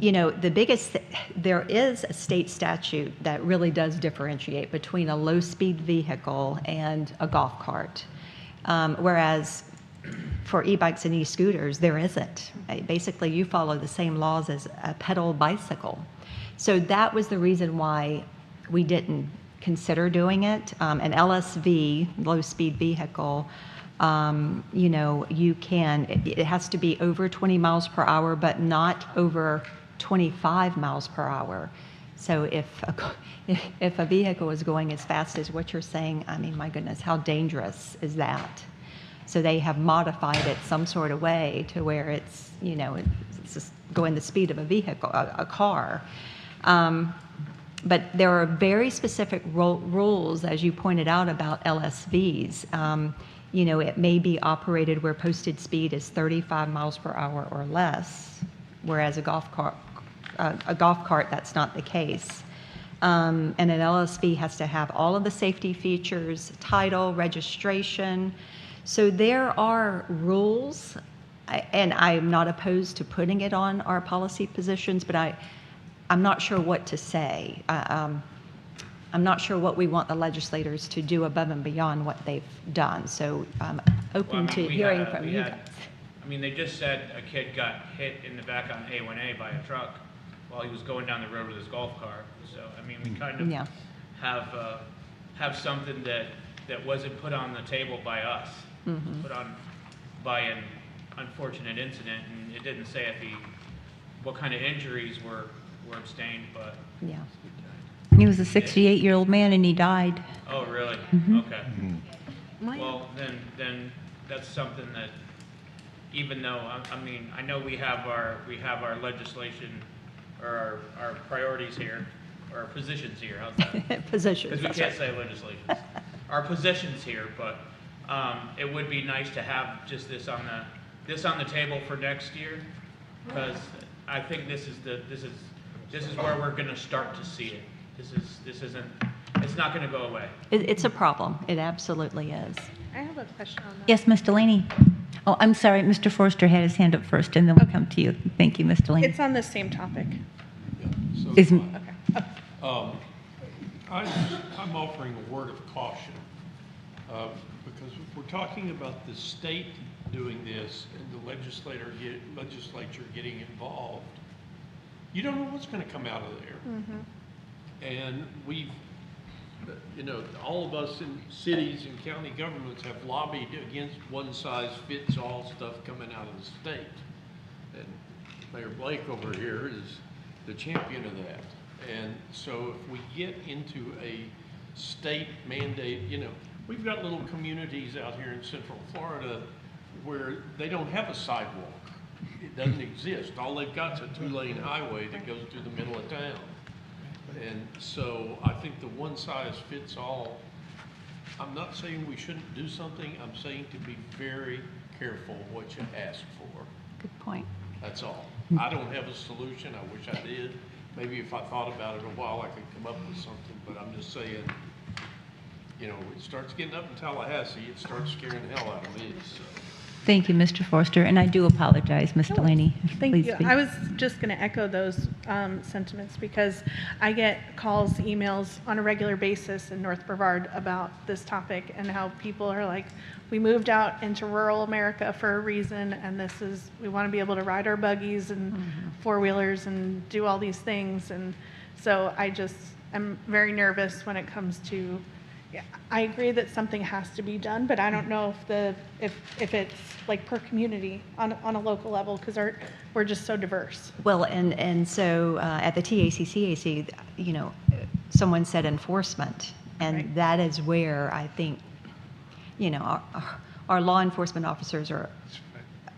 You know, there is a state statute that really does differentiate between a low-speed vehicle and a golf cart, whereas for e-bikes and e-scooters, there isn't. Basically, you follow the same laws as a pedal bicycle. So that was the reason why we didn't consider doing it. An LSV, low-speed vehicle, you know, it has to be over 20 miles per hour, but not over 25 miles per hour. So if a vehicle is going as fast as what you're saying, I mean, my goodness, how dangerous is that? So they have modified it some sort of way to where it's, you know, it's just going the speed of a vehicle, a car. But there are very specific rules, as you pointed out, about LSVs. You know, it may be operated where posted speed is 35 miles per hour or less, whereas a golf cart, that's not the case. And an LSV has to have all of the safety features, title, registration. So there are rules, and I'm not opposed to putting it on our policy positions, but I'm not sure what to say. I'm not sure what we want the legislators to do above and beyond what they've done. So I'm open to hearing from you guys. I mean, they just said a kid got hit in the back on A1A by a truck while he was going down the road with his golf cart. So, I mean, we kind of have something that wasn't put on the table by us, put on by an unfortunate incident, and it didn't say what kind of injuries were abstained, but yeah, he was a 68-year-old man and he died. Oh, really? Okay. Well, then that's something that, even though I mean, I know we have our legislation or our priorities here, or our positions here. How's that? Positions. Because we can't say legislation. Our positions here, but it would be nice to have just this on the table for next year, because I think this is where we're going to start to see it. It's not going to go away. It's a problem. It absolutely is. I have a question on that. Yes, Ms. Delaney. Oh, I'm sorry, Mr. Forrester had his hand up first, and then we'll come to you. Thank you, Ms. Delaney. It's on the same topic. I'm offering a word of caution, because if we're talking about the state doing this and the legislature getting involved, you don't know what's going to come out of there. And we've, you know, all of us in cities and county governments have lobbied against one-size-fits-all stuff coming out of the state. And Mayor Blake over here is the champion of that. And so if we get into a state mandate, you know, we've got little communities out here in Central Florida where they don't have a sidewalk. It doesn't exist. All they've got is a 2-lane highway that goes through the middle of town. And so I think the one-size-fits-all, I'm not saying we shouldn't do something. I'm saying to be very careful what you ask for. Good point. That's all. I don't have a solution. I wish I did. Maybe if I thought about it a while, I could come up with something. But I'm just saying, you know, it starts getting up in Tallahassee, it starts scaring the hell out of me, so. Thank you, Mr. Forster, and I do apologize, Ms. Delaney. Thank Please you. speak. I was just going to echo those sentiments because I get calls, emails on a regular basis in North Brevard about this topic and how people are like, we moved out into rural America for a reason, and this is, we want to be able to ride our buggies and four-wheelers and do all these things. And so I just am very nervous when it comes to, yeah, I agree that something has to be done, but I don't know if it's like per community on a local level because we're just so diverse. Well, and so at the TACCAC, you know, someone said enforcement, and Right. that is where I think, you know, our law enforcement officers are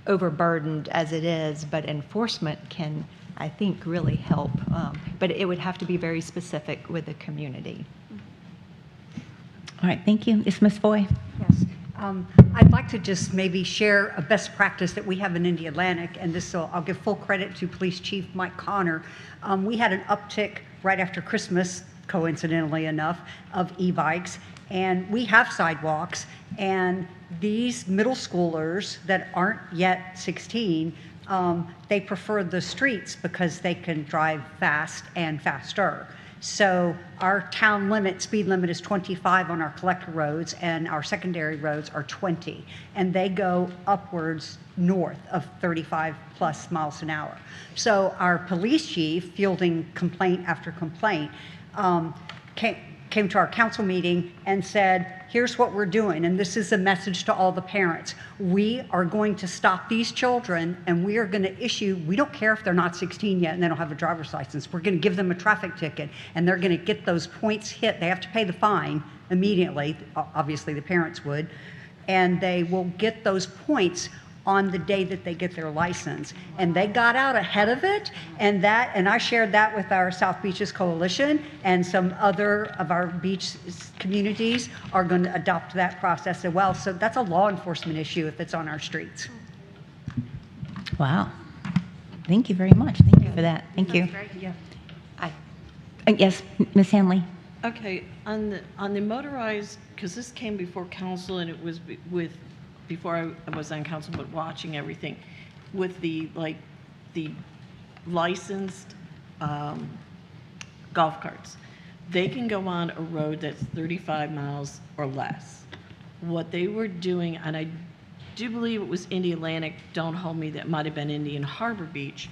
overburdened as it is, but enforcement can, I think, really help. But it would have to be very specific with the community. All right, thank you. It's Ms. Foy. Yes. I'd like to just maybe share a best practice that we have in Indy Atlantic, and this will, I'll give full credit to Police Chief Mike Connor. We had an uptick right after Christmas, coincidentally enough, of e-bikes, and we have sidewalks, and these middle schoolers that aren't yet 16, they prefer the streets because they can drive fast and faster. So our town limit, speed limit is 25 on our collector roads, and our secondary roads are 20. And they go upwards north of 35 plus miles an hour. So our police chief, fielding complaint after complaint, came to our council meeting and said, here's what we're doing, and this is a message to all the parents. We are going to stop these children, and we are going to issue, we don't care if they're not 16 yet and they don't have a driver's license. We're going to give them a traffic ticket, and they're going to get those points hit. They have to pay the fine immediately, obviously the parents would, and they will get those points on the day that they get their license. And they got out ahead of it, and I shared that with our South Beaches Coalition, and some other of our beach communities are going to adopt that process as well. So that's a law enforcement issue if it's on our streets. Wow. Thank you very much. Thank you for that. Thank you. Yeah. Yes, Ms. Hanley. Okay, on the motorized, because this came before council and it was before I was on council, but watching everything with the licensed golf carts. They can go on a road that's 35 miles or less. What they were doing, and I do believe it was Indy Atlantic, don't hold me, that might have been Indian Harbor Beach.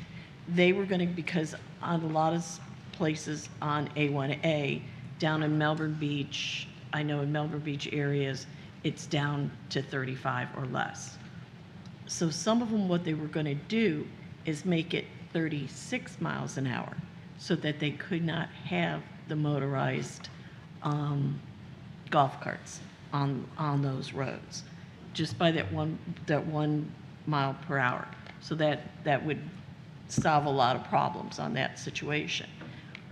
They were going to, because on a lot of places on A1A, down in Melbourne Beach, I know in Melbourne Beach areas, it's down to 35 or less. So some of them, what they were going to do is make it 36 miles an hour so that they could not have the motorized golf carts on those roads, just by that 1 mile per hour. So that would solve a lot of problems on that situation.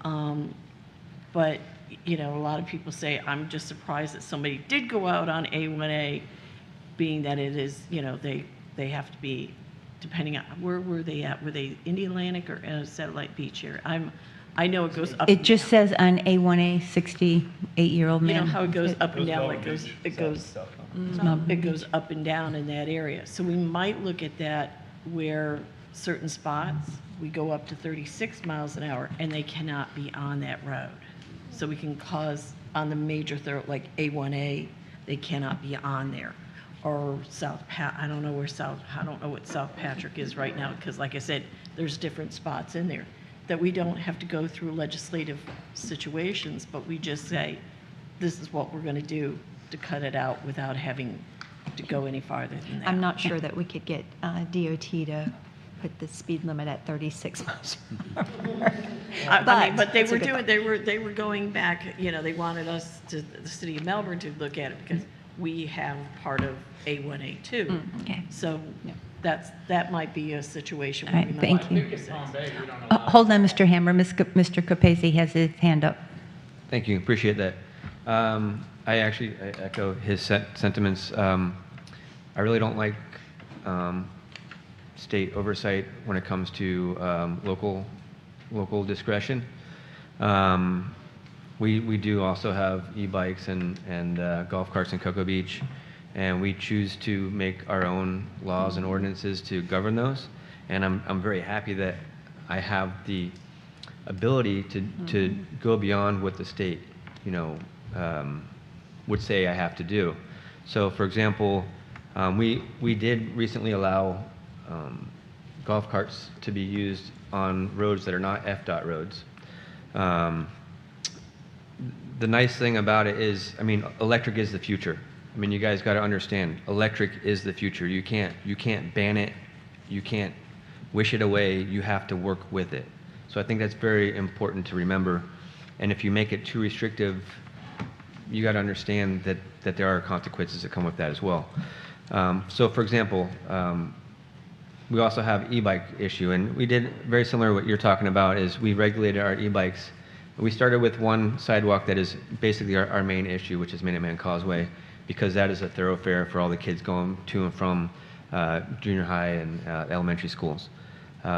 But you know, a lot of people say, I'm just surprised that somebody did go out on A1A, being that it is, you know, they have to be, depending on, where were they at? Were they Indy Atlantic or Satellite Beach area? I know it goes up. It just says on A1A, 68-year-old man. You know how it goes up and down, it goes up and down in that area. So we might look at that where certain spots, we go up to 36 miles an hour and they cannot be on that road. So we can cause on the major thoroughfare, like A1A, they cannot be on there. Or I don't know what South Patrick is right now, because like I said, there's different spots in there that we don't have to go through legislative situations, but we just say, this is what we're going to do to cut it out without having to go any farther than that. I'm not sure that we could get DOT to put the speed limit at 36 miles an hour. But they were doing, they were going back, you know, they wanted us to, the city of Melbourne, to look at it because we have part of A1A too. Okay. So that might be a situation All where right, we thank might. you. Hold on, Mr. Hammer. Mr. Capese has his hand up. Thank you, appreciate that. I echo his sentiments. I really don't like state oversight when it comes to local discretion. We do also have e-bikes and golf carts in Cocoa Beach, and we choose to make our own laws and ordinances to govern those. And I'm very happy that I have the ability to go beyond what the state, would say I have to do. So, for example, we did recently allow golf carts to be used on roads that are not FDOT roads. The nice thing about it is, electric is the future. You guys got to understand, electric is the future. You can't ban it. You can't wish it away. You have to work with it. So I think that's very important to remember. And if you make it too restrictive, you got to understand that there are consequences that come with that as well. So, for example, we also have e-bike issue, and we did very similar to what you're talking about. Is we regulated our e-bikes. We started with one sidewalk that is basically our main issue, which is Minuteman Causeway, because that is a thoroughfare for all the kids going to and from junior high and elementary schools.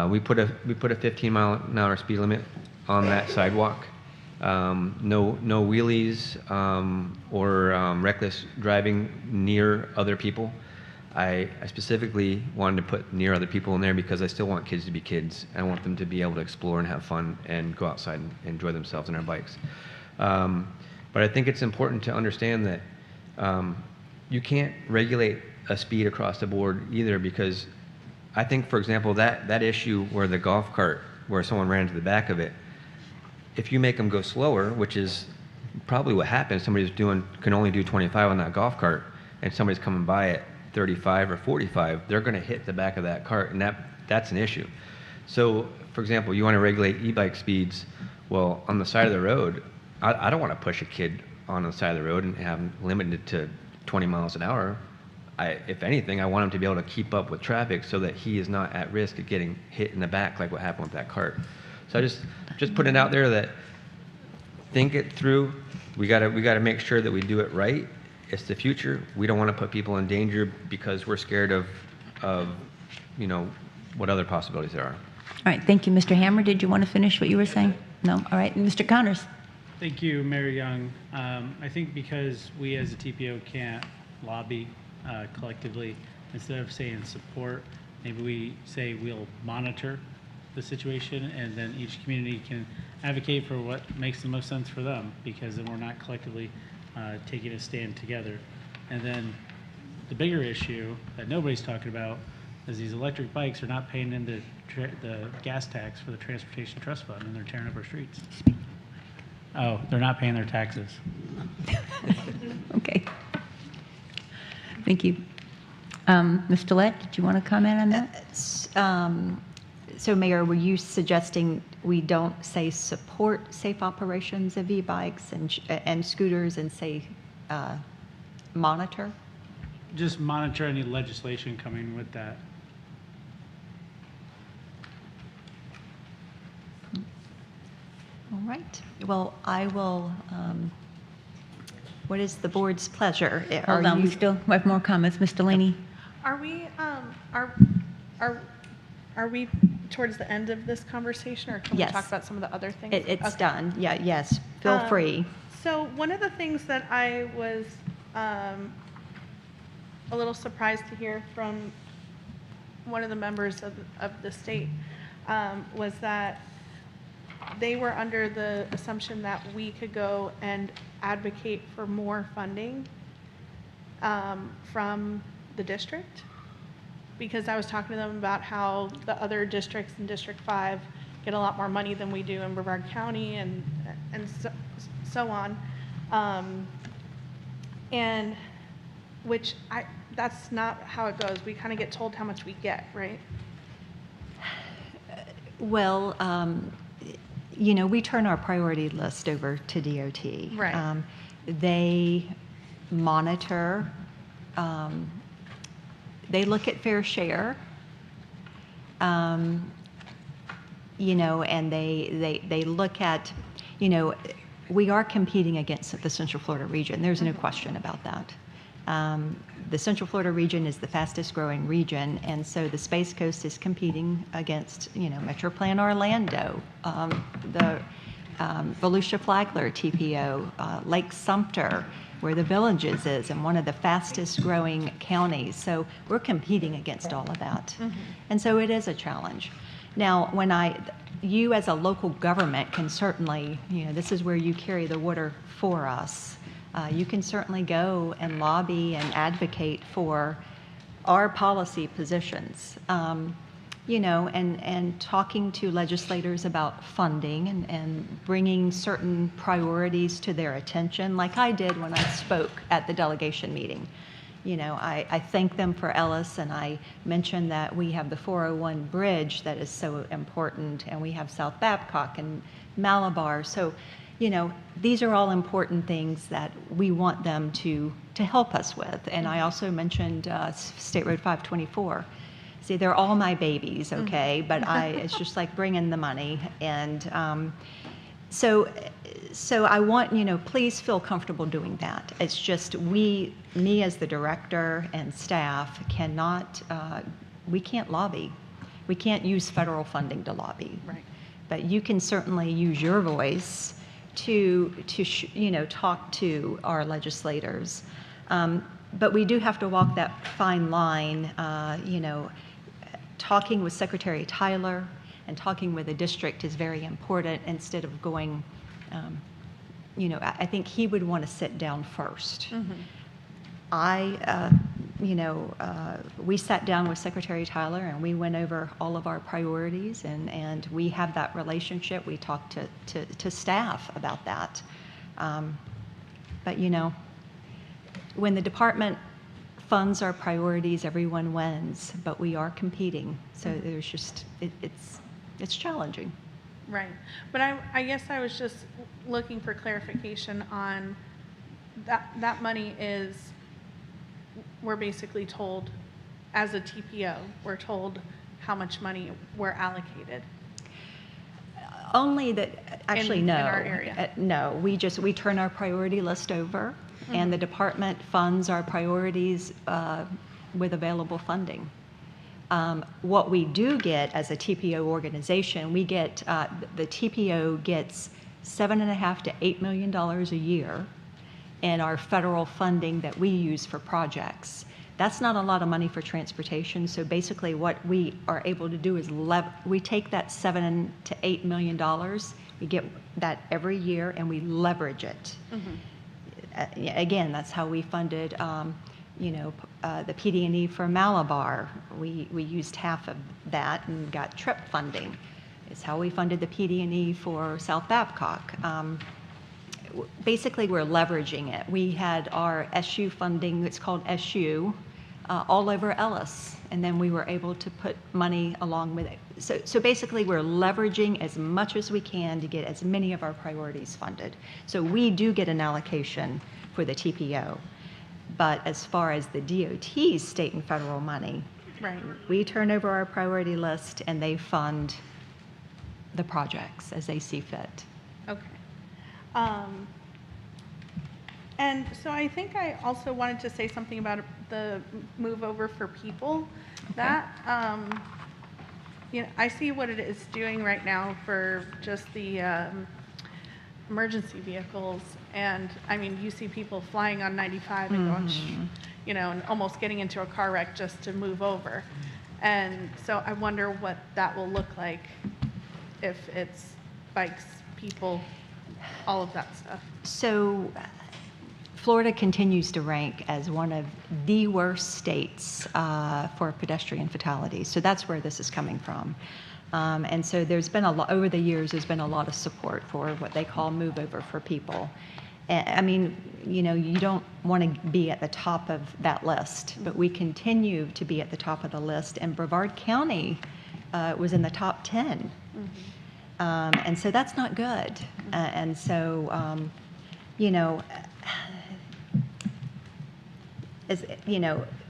We put a 15-mile-an-hour speed limit on that sidewalk. No wheelies or reckless driving near other people. I specifically wanted to put near other people in there because I still want kids to be kids. I want them to be able to explore and have fun and go outside and enjoy themselves on their bikes. But I think it's important to understand that you can't regulate a speed across the board either, because I think, for example, that issue where the golf cart, where someone ran into the back of it, if you make them go slower, which is probably what happens, somebody's can only do 25 on that golf cart, and somebody's coming by at 35 or 45, they're going to hit the back of that cart, and that's an issue. So, for example, you want to regulate e-bike speeds. Well, on the side of the road, I don't want to push a kid on the side of the road and have them limited to 20 miles an hour. If anything, I want him to be able to keep up with traffic so that he is not at risk of getting hit in the back like what happened with that cart. So I just put it out there that think it through. We gotta make sure that we do it right. It's the future. We don't want to put people in danger because we're scared of what other possibilities there are. All right, thank you, Mr. Hammer. Did you want to finish what you were saying? No? All right, Mr. Connors. Thank you, Mayor Young. I think because we as a TPO can't lobby collectively, instead of saying support, maybe we say we'll monitor the situation, and then each community can advocate for what makes the most sense for them, because then we're not collectively taking a stand together. And then the bigger issue that nobody's talking about is these electric bikes are not paying into the gas tax for the Transportation Trust Fund, and they're tearing up our streets. Oh, they're not paying their taxes. Okay. Thank you. Ms. Dillette, did you want to comment on that? So, Mayor, were you suggesting we don't say support safe operations of e-bikes and scooters and say monitor? Just monitor any legislation coming with that. All right. Well, I will. What is the board's pleasure? Hold on, we still have more comments. Ms. Delaney? Are we are we towards the end of this conversation, or can Yes. we talk about some of the other things? It's Okay. done. Yeah. Yes. Feel free. So one of the things that I was a little surprised to hear from one of the members of the state was that they were under the assumption that we could go and advocate for more funding from the district, because I was talking to them about how the other districts in District 5 get a lot more money than we do in Brevard County and so on. And which that's not how it goes. We kind of get told how much we get, right? Well, we turn our priority list over to DOT. Right. They monitor, they look at fair share, and they look at, we are competing against the Central Florida region. There's no question about that. The Central Florida region is the fastest growing region, and so the Space Coast is competing against, Metro Plan Orlando. Volusia Flagler TPO, Lake Sumter, where the Villages is, and one of the fastest growing counties. So we're competing against all of that. And so it is a challenge. Now, you as a local government can certainly, this is where you carry the water for us. You can certainly go and lobby and advocate for our policy positions. And talking to legislators about funding and bringing certain priorities to their attention, like I did when I spoke at the delegation meeting. I thank them for Ellis, and I mentioned that we have the 401 bridge that is so important, and we have South Babcock and Malabar. So, these are all important things that we want them to help us with. And I also mentioned State Road 524. See, they're all my babies, okay? But it's just like bringing the money. And so I want, please feel comfortable doing that. It's just me as the director and staff we can't lobby. We can't use federal funding to lobby. Right. But you can certainly use your voice to talk to our legislators. But we do have to walk that fine line, talking with Secretary Tyler and talking with the district is very important instead of going, I think he would want to sit down first. We sat down with Secretary Tyler and we went over all of our priorities, and we have that relationship. We talked to staff about that. But when the department funds our priorities, everyone wins, but we are competing. So there's just, it's challenging. Right. But I guess I was just looking for clarification on that money is, we're basically told, as a TPO, we're told how much money we're allocated. Only that, actually, no. In our area. No, we turn our priority list over, and the department funds our priorities with available funding. What we do get as a TPO organization, we get, the TPO gets $7.5 to $8 million a year in our federal funding that we use for projects. That's not a lot of money for transportation, so basically what we are able to do is we take that $7 to $8 million, we get that every year, and we leverage it. Again, that's how we funded the PD&E for Malabar. We used half of that and got TRIP funding. It's how we funded the PD&E for South Babcock. Basically, we're leveraging it. We had our SU funding, it's called SU, all over Ellis, and then we were able to put money along with it. So basically, we're leveraging as much as we can to get as many of our priorities funded. So we do get an allocation for the TPO. But as far as the DOT's state and federal money, right, we turn over our priority list and they fund the projects as they see fit. Okay. And so I think I also wanted to say something about the move over for people. Okay. That, I see what it is doing right now for just the emergency vehicles. And I mean, you see people flying on 95 and going, and almost getting into a car wreck just to move over. And so I wonder what that will look like if it's bikes, people, all of that stuff. So Florida continues to rank as one of the worst states for pedestrian fatalities. So that's where this is coming from. And so there's been a lot, over the years, there's been a lot of support for what they call move over for people. I mean, you don't want to be at the top of that list, but we continue to be at the top of the list, and Brevard County was in the top 10. And so that's not good. And so,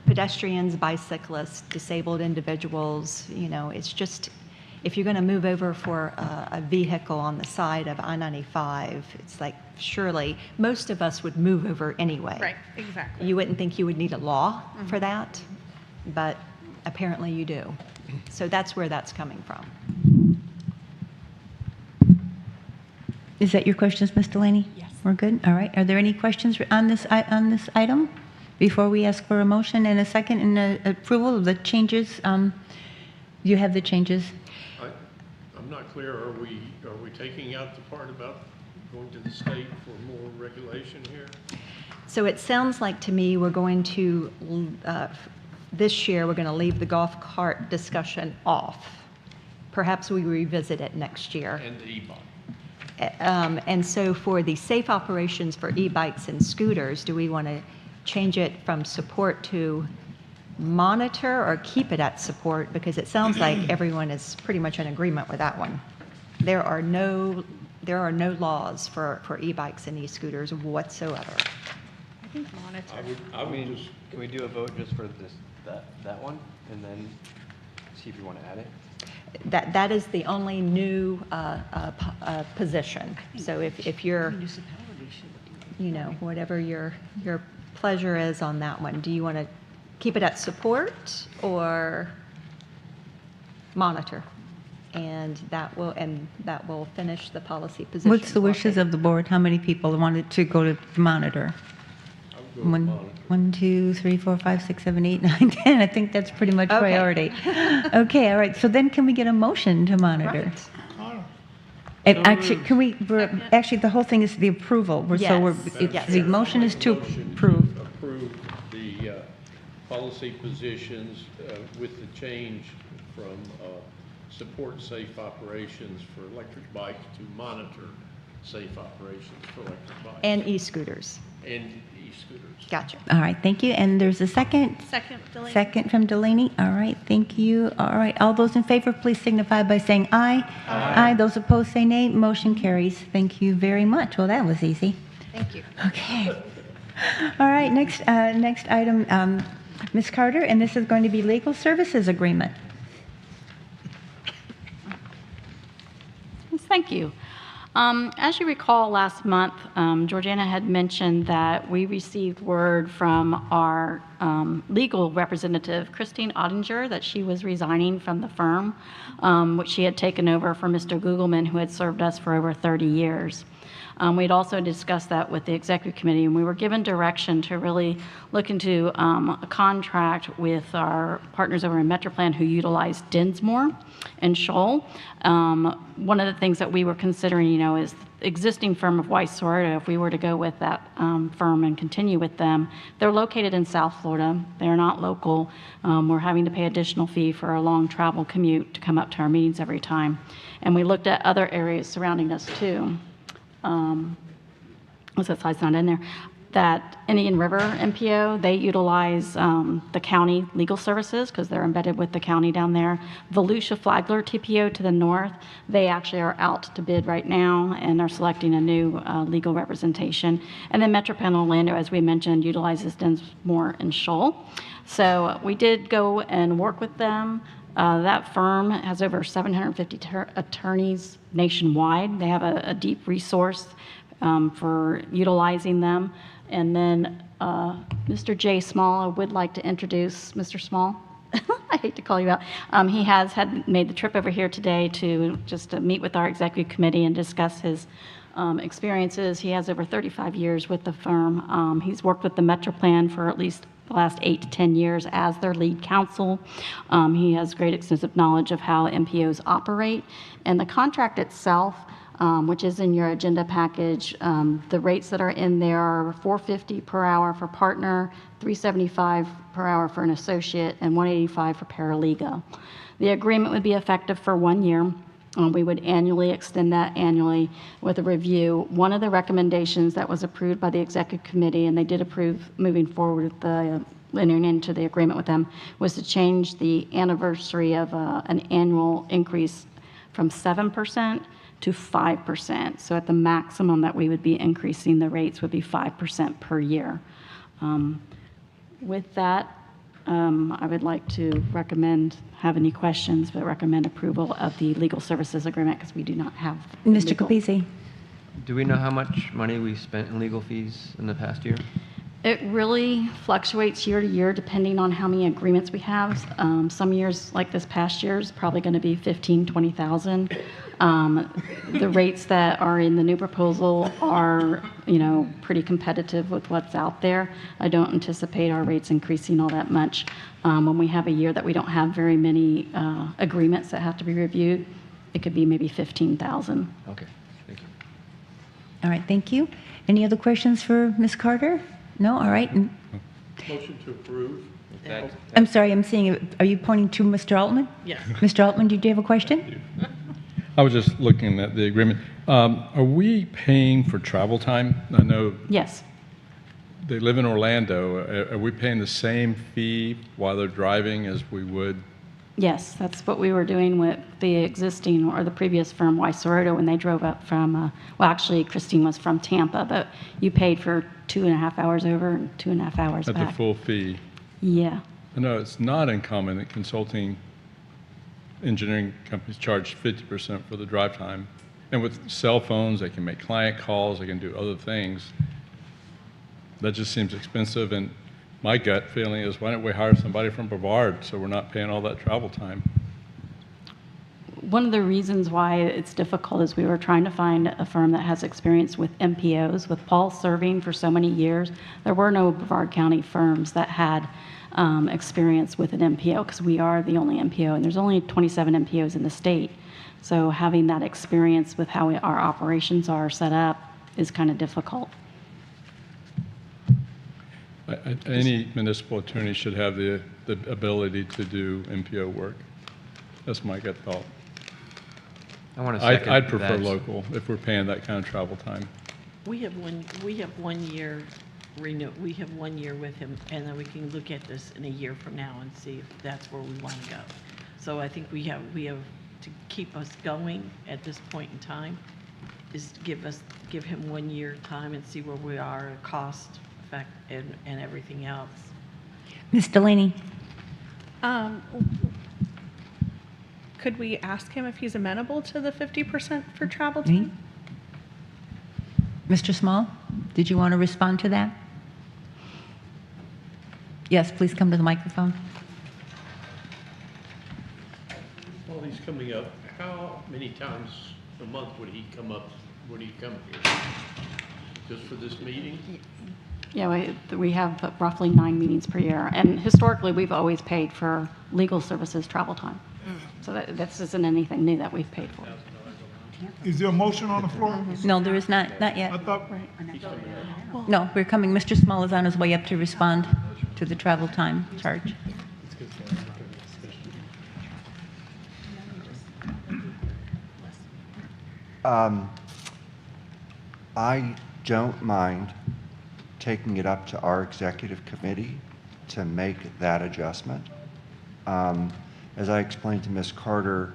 pedestrians, bicyclists, disabled individuals, it's just, if you're going to move over for a vehicle on the side of I-95, it's like, surely, most of us would move over anyway. Right, exactly. You wouldn't think you would need a law for that, but apparently you do. So that's where that's coming from. Is that your questions, Ms. Delaney? Yes. We're good? All right. Are there any questions on this item? Before we ask for a motion and a second and approval of the changes, you have the changes? I'm not clear, are we taking out the part about going to the state for more regulation here? So it sounds like to me we're going to, this year, we're going to leave the golf cart discussion off. Perhaps we revisit it next year. And the e-bike. And so for the safe operations for e-bikes and scooters, do we want to change it from support to monitor or keep it at support? Because it sounds like everyone is pretty much in agreement with that one. There are no laws for e-bikes and e-scooters whatsoever. I think monitor. Can we do a vote just for that one, and then see if you want to add it? That is the only new position. So if you're, you know, whatever your pleasure is on that one, do you want to keep it at support or monitor? And that will finish the policy position. What's the wishes of the board? How many people wanted to go to monitor? 1, 2, 3, 4, 5, 6, 7, 8, 9, 10. I think that's pretty much priority. Okay, all right. So then can we get a motion to monitor? Right. And actually, actually, the whole thing is the approval. The motion is to approve. Approve the policy positions with the change from support safe operations for electric bikes to monitor safe operations for electric bikes. And e-scooters. And e-scooters. Gotcha. All right, thank you. And there's a second? Second, Delaney. Second from Delaney. All right, thank you. All right, all those in favor, please signify by saying aye. Aye. Those opposed say nay. Motion carries. Thank you very much. Well, that was easy. Thank you. Okay. All right, next item, Ms. Carter, and this is going to be legal services agreement. Thank you. As you recall, last month, Georgiana had mentioned that we received word from our legal representative, Christine Ottinger, that she was resigning from the firm, which she had taken over for Mr. Gugelman, who had served us for over 30 years. We had also discussed that with the executive committee, and we were given direction to really look into a contract with our partners over in Metroplan who utilize Dinsmore and Shoal. One of the things that we were considering, is the existing firm of Weiss Sororita. If we were to go with that firm and continue with them, they're located in South Florida. They're not local. We're having to pay additional fee for a long travel commute to come up to our meetings every time. And we looked at other areas surrounding us too. What's that slide's not in there? That Indian River MPO, they utilize the county legal services because they're embedded with the county down there. Volusia Flagler TPO to the north, they actually are out to bid right now and are selecting a new legal representation. And then Metroplan Orlando, as we mentioned, utilizes Dinsmore and Shoal. So we did go and work with them. That firm has over 750 attorneys nationwide. They have a deep resource for utilizing them. And then Mr. Jay Small, I would like to introduce Mr. Small. I hate to call you out. He has made the trip over here today to meet with our executive committee and discuss his experiences. He has over 35 years with the firm. He's worked with the Metroplan for at least the last 8 to 10 years as their lead counsel. He has great extensive knowledge of how MPOs operate. And the contract itself, which is in your agenda package, the rates that are in there are $450 per hour for partner, $375 per hour for an associate, and $185 for paralegal. The agreement would be effective for 1 year. We would annually extend that annually with a review. One of the recommendations that was approved by the executive committee, and they did approve moving forward with the entering into the agreement with them, was to change the anniversary of an annual increase from 7% to 5%. So at the maximum that we would be increasing the rates would be 5% per year. With that, I would like to have any questions, but recommend approval of the legal services agreement because we do not have. Mr. Capizzi. Do we know how much money we spent in legal fees in the past year? It really fluctuates year to year depending on how many agreements we have. Some years, like this past year, is probably going to be $15,000, $20,000. The rates that are in the new proposal are, pretty competitive with what's out there. I don't anticipate our rates increasing all that much. When we have a year that we don't have very many agreements that have to be reviewed, it could be maybe 15,000. Okay, thank you. All right, thank you. Any other questions for Ms. Carter? No? All right. Motion to approve. I'm sorry, I'm seeing, are you pointing to Mr. Altman? Yes. Mr. Altman, do you have a question? I was just looking at the agreement. Are we paying for travel time? I know Yes. they live in Orlando. Are we paying the same fee while they're driving as we would? Yes, that's what we were doing with the existing or the previous firm, Wysoroto, when they drove up from, actually, Christine was from Tampa, but you paid for 2.5 hours over and 2.5 hours At back. the full fee? Yeah. I know it's not uncommon that consulting engineering companies charge 50% for the drive time. And with cell phones, they can make client calls, they can do other things. That just seems expensive, and my gut feeling is, why don't we hire somebody from Brevard so we're not paying all that travel time? One of the reasons why it's difficult is we were trying to find a firm that has experience with MPOs. With Paul serving for so many years, there were no Brevard County firms that had experience with an MPO, because we are the only MPO, and there's only 27 MPOs in the state. So having that experience with how our operations are set up is kind of difficult. Any municipal attorney should have the ability to do MPO work. That's my gut thought. I want to second I'd prefer that. local if we're paying that kind of travel time. We have 1 year we have 1 year with him, and then we can look at this in a year from now and see if that's where we want to go. So I think we have to keep us going at this point in time, is give him 1 year time and see where we are, cost, effect, and everything else. Ms. Delaney? Could we ask him if he's amenable to the 50% for travel time? Mr. Small, did you want to respond to that? Yes, please come to the microphone. While he's coming up, how many times a month would he come here? Just for this meeting? Yeah, we have roughly 9 meetings per year, and historically, we've always paid for legal services travel time. So this isn't anything new that we've paid for. Is there a motion on the floor? No, there is not yet. I thought, No, we're coming. Mr. Small is on his way up to respond to the travel time charge. I don't mind taking it up to our executive committee to make that adjustment. As I explained to Ms. Carter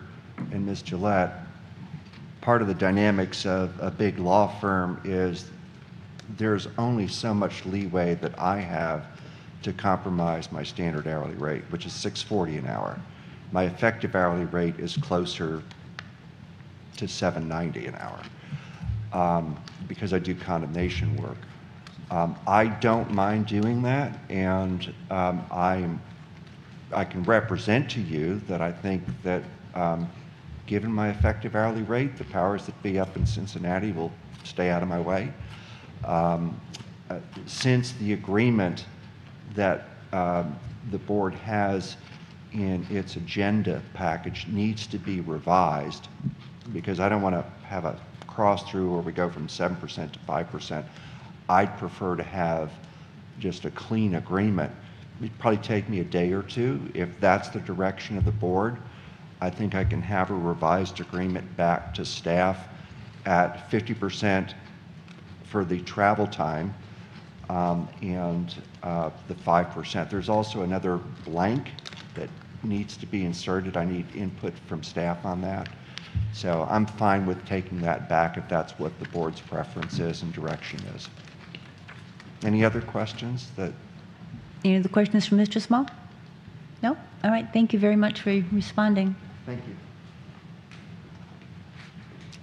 and Ms. Gillette, part of the dynamics of a big law firm is there's only so much leeway that I have to compromise my standard hourly rate, which is $6.40 an hour. My effective hourly rate is closer to $7.90 an hour because I do condemnation work. I don't mind doing that, and I can represent to you that I think that given my effective hourly rate, the powers that be up in Cincinnati will stay out of my way. Since the agreement that the board has in its agenda package needs to be revised, because I don't want to have a cross through where we go from 7% to 5%. I'd prefer to have just a clean agreement. It'd probably take me a day or two. If that's the direction of the board, I think I can have a revised agreement back to staff at 50% for the travel time and the 5%. There's also another blank that needs to be inserted. I need input from staff on that. So I'm fine with taking that back if that's what the board's preference is and direction is. Any other questions that? Any other questions from Mr. Small? No? All right, thank you very much for responding. Thank you.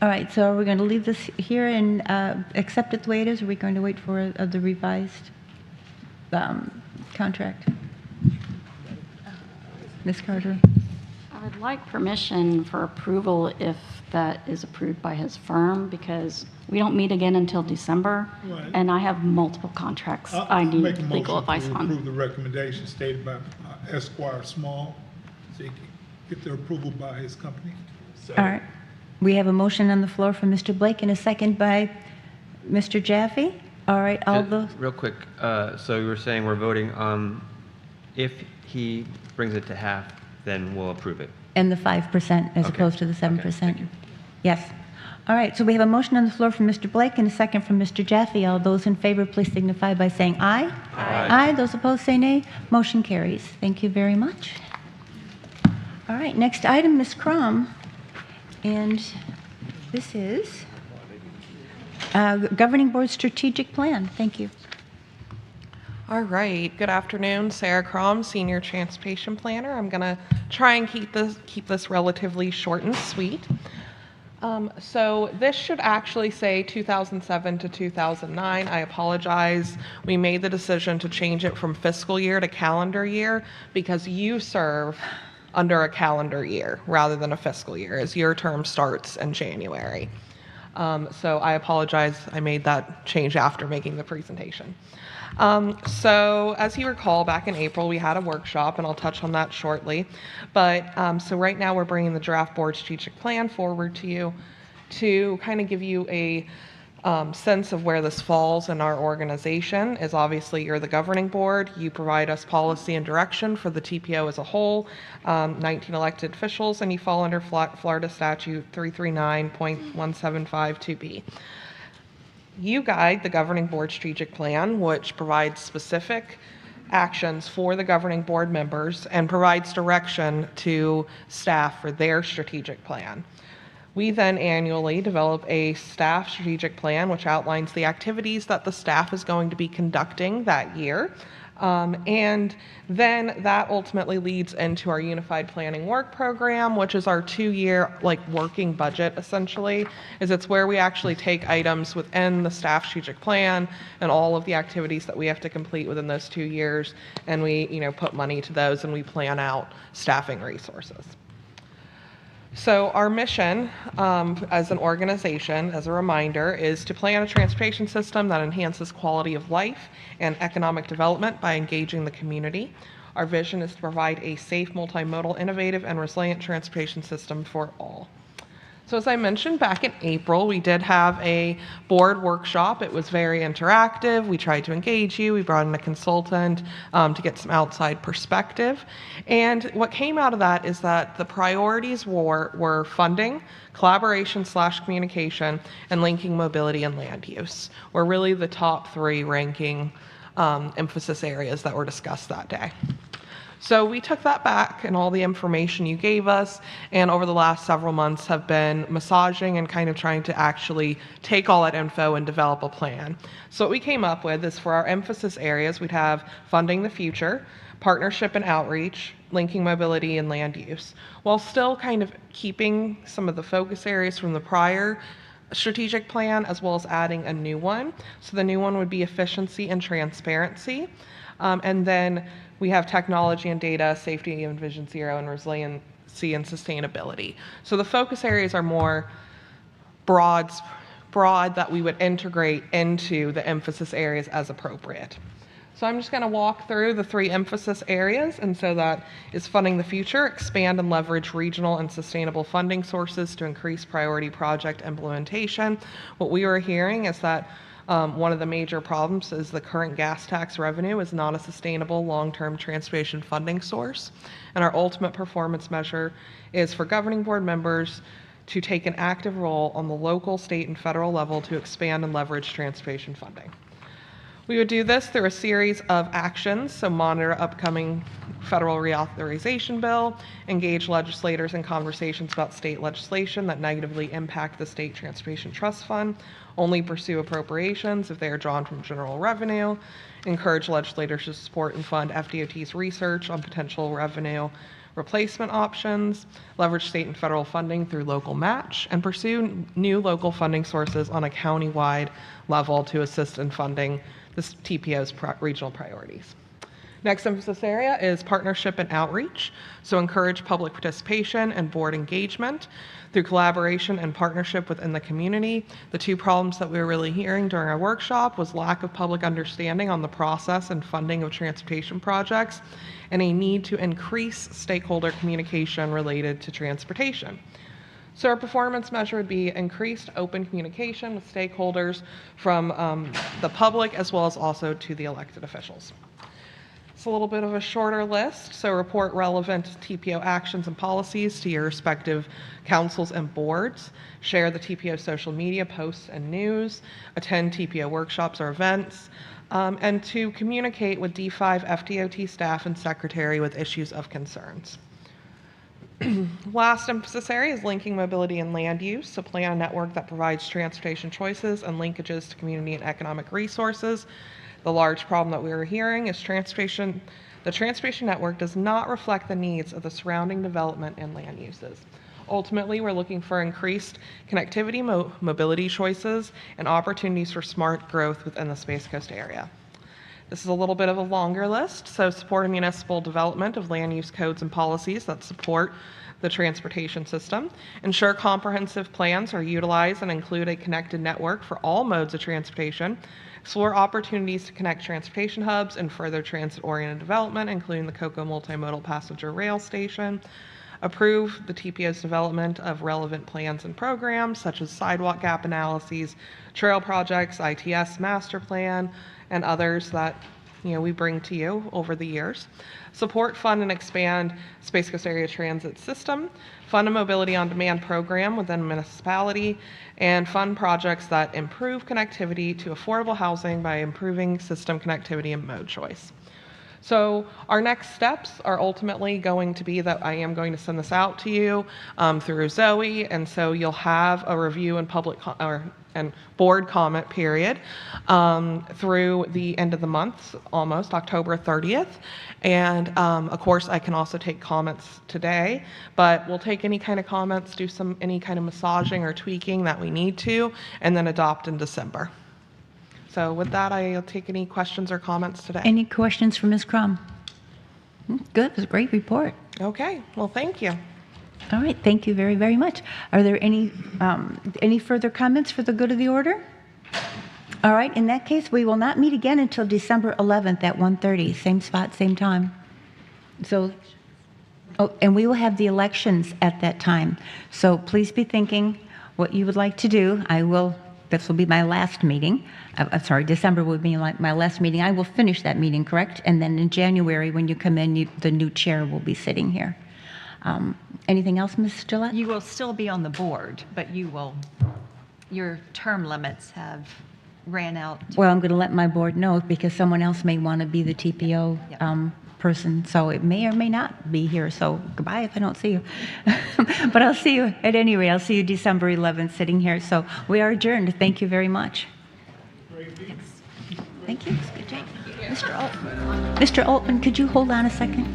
All right, so are we going to leave this here and accept it the way it is, or are we going to wait for the revised contract? Ms. Carter? I would like permission for approval if that is approved by his firm, because we don't meet again until December, Right. and I have multiple contracts I Make need a legal motion advice to on. approve the recommendation stated by Esquire Small, so he can get their approval by his company. All right. We have a motion on the floor from Mr. Blake and a second by Mr. Jaffe. All right, all those. Real quick, so you were saying we're voting if he brings it to half, then we'll approve it. And the 5% as opposed to the 7%. Yes. All right, so we have a motion on the floor from Mr. Blake and a second from Mr. Jaffe. All those in favor, please signify by saying aye. Aye. Those opposed say nay. Motion carries. Thank you very much. All right, next item, Ms. Crum. And this is Governing Board Strategic Plan. Thank you. All right. Good afternoon, Sarah Crom, Senior Transportation Planner. I'm going to try and keep this relatively short and sweet. So this should actually say 2007 to 2009. I apologize. We made the decision to change it from fiscal year to calendar year because you serve under a calendar year rather than a fiscal year, as your term starts in January. So I apologize. I made that change after making the presentation. So as you recall, back in April, we had a workshop, and I'll touch on that shortly. But so right now we're bringing the draft board strategic plan forward to you to kind of give you a sense of where this falls in our organization. Is obviously you're the governing board. You provide us policy and direction for the TPO as a whole, 19 elected officials, and you fall under Florida Statute 339.175(2)B. You guide the governing board strategic plan, which provides specific actions for the governing board members and provides direction to staff for their strategic plan. We then annually develop a staff strategic plan, which outlines the activities that the staff is going to be conducting that year. And then that ultimately leads into our Unified Planning Work Program, which is our 2-year working budget, essentially. It's where we actually take items within the staff strategic plan and all of the activities that we have to complete within those 2 years, and we put money to those, and we plan out staffing resources. So our mission as an organization, as a reminder, is to plan a transportation system that enhances quality of life and economic development by engaging the community. Our vision is to provide a safe, multimodal, innovative, and resilient transportation system for all. So as I mentioned, back in April, we did have a board workshop. It was very interactive. We tried to engage you. We brought in a consultant to get some outside perspective. And what came out of that is that the priorities were funding, collaboration/communication, and linking mobility and land use were really the top 3 ranking emphasis areas that were discussed that day. So we took that back and all the information you gave us, and over the last several months have been massaging and kind of trying to actually take all that info and develop a plan. So what we came up with is for our emphasis areas, we'd have funding the future, partnership and outreach, linking mobility and land use, while still kind of keeping some of the focus areas from the prior strategic plan, as well as adding a new one. So the new one would be efficiency and transparency. And then we have technology and data, safety and Vision Zero, and resiliency and sustainability. So the focus areas are more broad that we would integrate into the emphasis areas as appropriate. So I'm just going to walk through the 3 emphasis areas, and so that is funding the future, expand and leverage regional and sustainable funding sources to increase priority project implementation. What we were hearing is that one of the major problems is the current gas tax revenue is not a sustainable long-term transportation funding source. And our ultimate performance measure is for governing board members to take an active role on the local, state, and federal level to expand and leverage transportation funding. We would do this through a series of actions, so monitor upcoming federal reauthorization bill, engage legislators in conversations about state legislation that negatively impact the State Transportation Trust Fund, only pursue appropriations if they are drawn from general revenue, encourage legislators to support and fund FDOT's research on potential revenue replacement options, leverage state and federal funding through local match, and pursue new local funding sources on a county-wide level to assist in funding the TPO's regional priorities. Next emphasis area is partnership and outreach. So encourage public participation and board engagement through collaboration and partnership within the community. The two problems that we were really hearing during our workshop was lack of public understanding on the process and funding of transportation projects, and a need to increase stakeholder communication related to transportation. So our performance measure would be increased open communication with stakeholders from the public as well as also to the elected officials. It's a little bit of a shorter list, so report relevant TPO actions and policies to your respective councils and boards, share the TPO social media posts and news, attend TPO workshops or events, and to communicate with D5 FDOT staff and secretary with issues of concerns. Last emphasis area is linking mobility and land use, so plan a network that provides transportation choices and linkages to community and economic resources. The large problem that we were hearing is the transportation network does not reflect the needs of the surrounding development and land uses. Ultimately, we're looking for increased connectivity, mobility choices, and opportunities for smart growth within the Space Coast area. This is a little bit of a longer list, so support municipal development of land use codes and policies that support the transportation system. Ensure comprehensive plans are utilized and include a connected network for all modes of transportation. Explore opportunities to connect transportation hubs and further transit-oriented development, including the COCO Multimodal Passenger Rail Station. Approve the TPO's development of relevant plans and programs, such as sidewalk gap analyses, trail projects, ITS master plan, and others that we bring to you over the years. Support, fund, and expand Space Coast Area Transit System. Fund a mobility on demand program within a municipality, and fund projects that improve connectivity to affordable housing by improving system connectivity and mode choice. So our next steps are ultimately going to be that I am going to send this out to you through Zoe, and so you'll have a review and and board comment period through the end of the month, almost October 30th. And of course, I can also take comments today, but we'll take any kind of comments, do any kind of massaging or tweaking that we need to, and then adopt in December. So with that, I'll take any questions or comments today. Any questions for Ms. Crum? Good, it was a great report. Okay, well, thank you. All right, thank you very, very much. Are there any further comments for the good of the order? All right, in that case, we will not meet again until December 11th at 1:30, same spot, same time. So, and we will have the elections at that time. So please be thinking what you would like to do. This will be my last meeting. December will be my last meeting. I will finish that meeting, correct? And then in January, when you come in, the new chair will be sitting here. Anything else, Ms. Gillette? You will still be on the board, but your term limits have ran out. Well, I'm going to let my board know because someone else may want to be the TPO person, so it may or may not be here. So goodbye if I don't see you. But I'll see you at any rate. I'll see you December 11th sitting here. So we are adjourned. Thank you very much. Thank you. Good job. Mr. Altman, could you hold on a second?